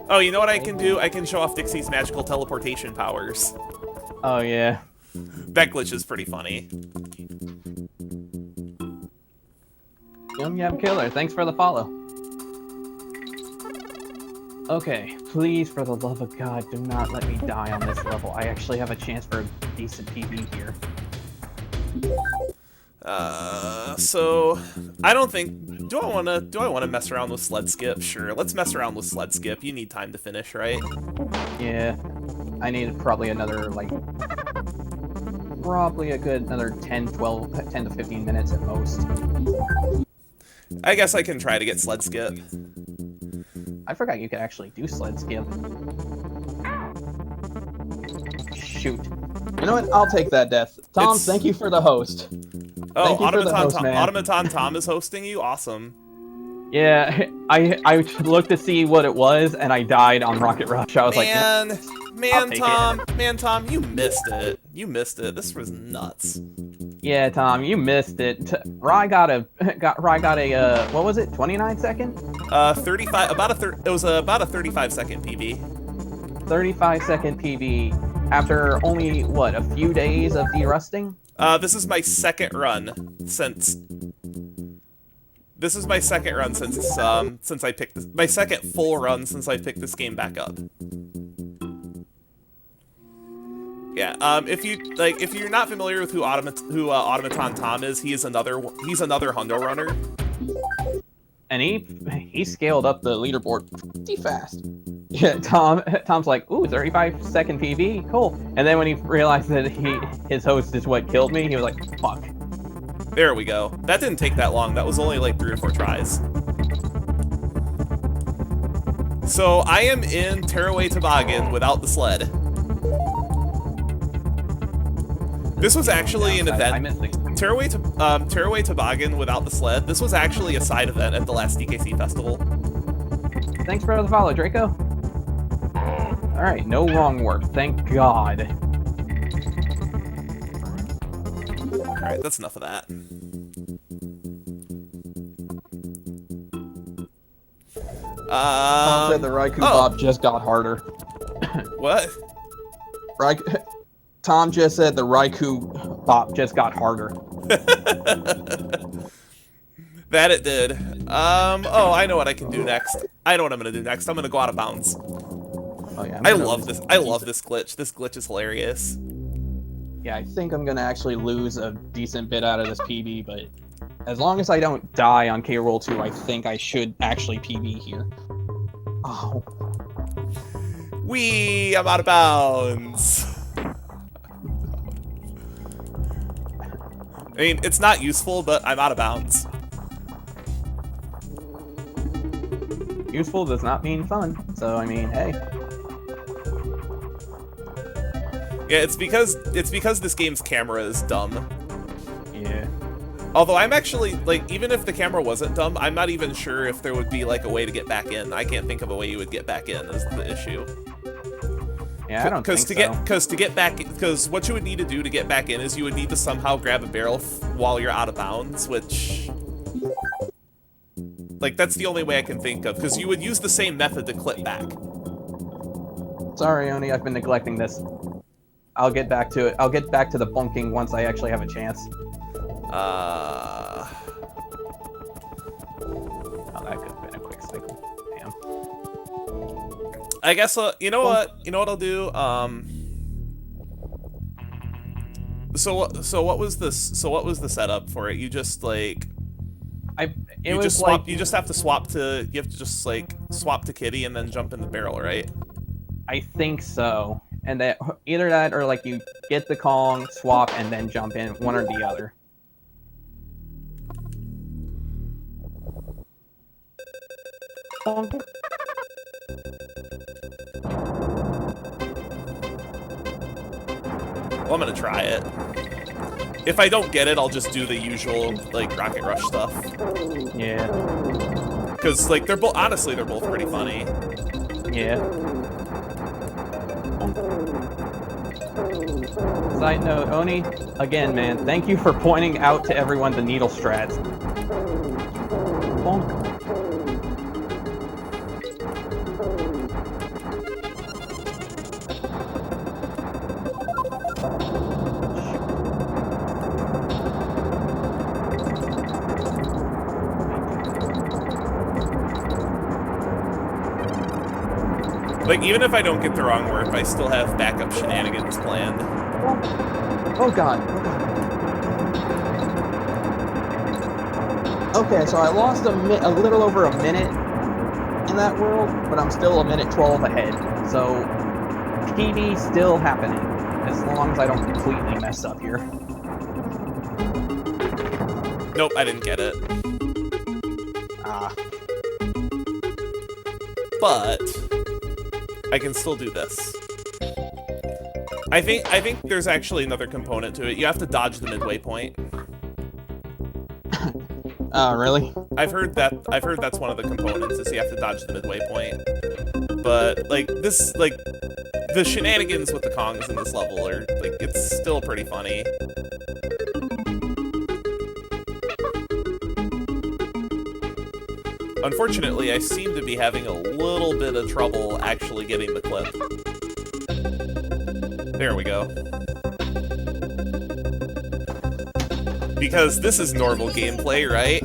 Oh, you know what I can do? I can show off Dixie's magical teleportation powers. Oh, yeah. That glitch is pretty funny. Yum Yum Killer, thanks for the follow. Okay, please, for the love of God, do not let me die on this level. I actually have a chance for a decent PB here. So I don't think. Do I want to mess around with sled skip? Sure, let's mess around with sled skip. You need time to finish, right? Yeah, I need probably another probably a good another 10 to 15 minutes at most. I guess I can try to get sled skip. I forgot you could actually do sled skip. Shoot. You know what? I'll take that death. Tom, thank you for the host. Oh, Thank you for the host, man. Automaton Tom is hosting you? Awesome. Yeah, I looked to see what it was, and I died on Rocket Rush. I was like, Man, Tom, you missed it. You missed it. This was nuts. Yeah, Tom, you missed it. Rye got a what was it? 29 second? 35. It was about a 35-second PB. 35-second PB after only what, a few days of derusting? This is my second run since. This is my second run since I picked this. My second full run since I picked this game back up. Yeah. If you're not familiar with who Automaton Tom is, he's another hundo runner. And he scaled up the leaderboard pretty fast. Yeah, Tom's like, ooh, 35-second PB, cool. And then when he realized that his host is what killed me, he was like, fuck. There we go. That didn't take that long. That was only like 3 or 4 tries. So I am in Tearaway Toboggan without the sled. This was actually an event. Tearaway Toboggan without the sled. This was actually a side event at the last DKC festival. Thanks for the follow, Draco. All right, no wrong work. Thank God. All right, that's enough of that. Tom said the Raikou Bob just got harder. What? Tom just said the Raikou Bop just got harder. That it did. Oh, I know what I can do next. I know what I'm gonna do next. I'm gonna go out of bounds. Oh yeah. I love this. I love this glitch. This glitch is hilarious. Yeah, I think I'm gonna actually lose a decent bit out of this PB, but as long as I don't die on K-Roll 2, I think I should actually PB here. Oh. I'm out of bounds. I mean, it's not useful, but I'm out of bounds. Useful does not mean fun, so I mean, hey. Yeah, it's because this game's camera is dumb. Yeah. Although I'm actually, like, even if the camera wasn't dumb, I'm not even sure if there would be, like, a way to get back in. I can't think of a way you would get back in is the issue. Yeah, I don't think so. Because what you would need to do to get back in is you would need to somehow grab a barrel while you're out of bounds, which... Like, that's the only way I can think of, because you would use the same method to clip back. Sorry, Oni, I've been neglecting this. I'll get back to it. I'll get back to the bunking once I actually have a chance. Oh, that could have been a quick cycle. Damn. I guess, you know what? You know what I'll do? So what was this? So what was the setup for it? You just, like... You just have to swap to... You have to just, like, swap to Kitty and then jump in the barrel, right? I think so. And that either that or, like, you get the Kong, swap, and then jump in, one or the other. Well, I'm gonna try it. If I don't get it, I'll just do the usual, like, Rocket Rush stuff. Yeah. Because, like, they're both... Honestly, they're both pretty funny. Yeah. Side note, Oni, again, man, thank you for pointing out to everyone the needle strats. Bonk. Like, even if I don't get the wrong warp, I still have backup shenanigans planned. Oh god. Okay, so I lost a little over a minute in that world, but I'm still a minute 12 ahead. So, PB still happening, as long as I don't completely mess up here. Nope, I didn't get it. Ah. But I can still do this. I think there's actually another component to it. You have to dodge the midway point. Really? I've heard that's one of the components is you have to dodge the midway point. But like this, like the shenanigans with the Kongs in this level are like it's still pretty funny. Unfortunately, I seem to be having a little bit of trouble actually getting the clip. There we go. Because this is normal gameplay, right?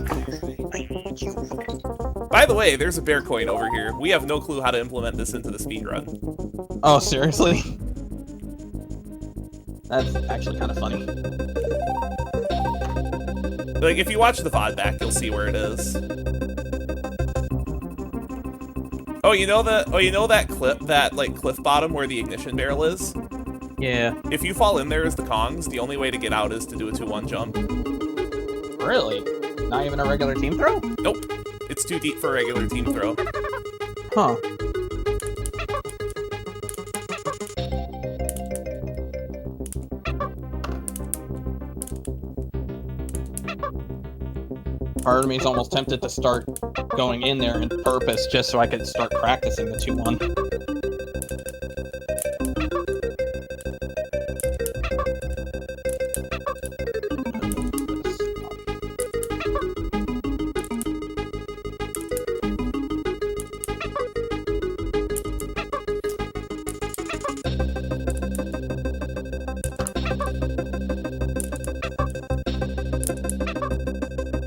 By the way, there's a bear coin over here. We have no clue how to implement this into the speedrun. Oh, seriously? That's actually kind of funny. Like, if you watch the VOD back, you'll see where it is. Oh, you know that clip, that, like, cliff bottom where the ignition barrel is? Yeah. If you fall in there as the Kongs, the only way to get out is to do a 2-1 jump. Really? Not even a regular team throw? Nope. It's too deep for a regular team throw. Huh. Part of me is almost tempted to start going in there on purpose just so I could start practicing the 2-1.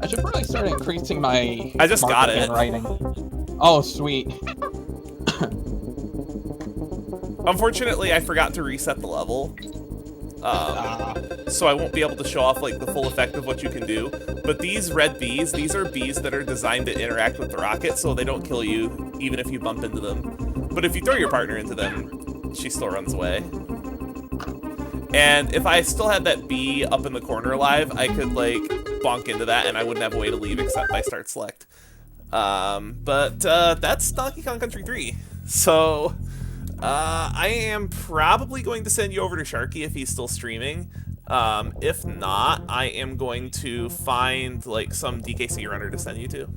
I should probably start increasing my I just got it. handwriting. Oh, sweet. Unfortunately, I forgot to reset the level. So I won't be able to show off like the full effect of what you can do. But these red bees, these are bees that are designed to interact with the rocket so they don't kill you even if you bump into them. But if you throw your partner into them, she still runs away. And if I still had that bee up in the corner alive, I could like bonk into that and I wouldn't have a way to leave except by start select. But that's Donkey Kong Country 3. So I am probably going to send you over to Sharky if he's still streaming. If not, I am going to find like some DKC runner to send you to.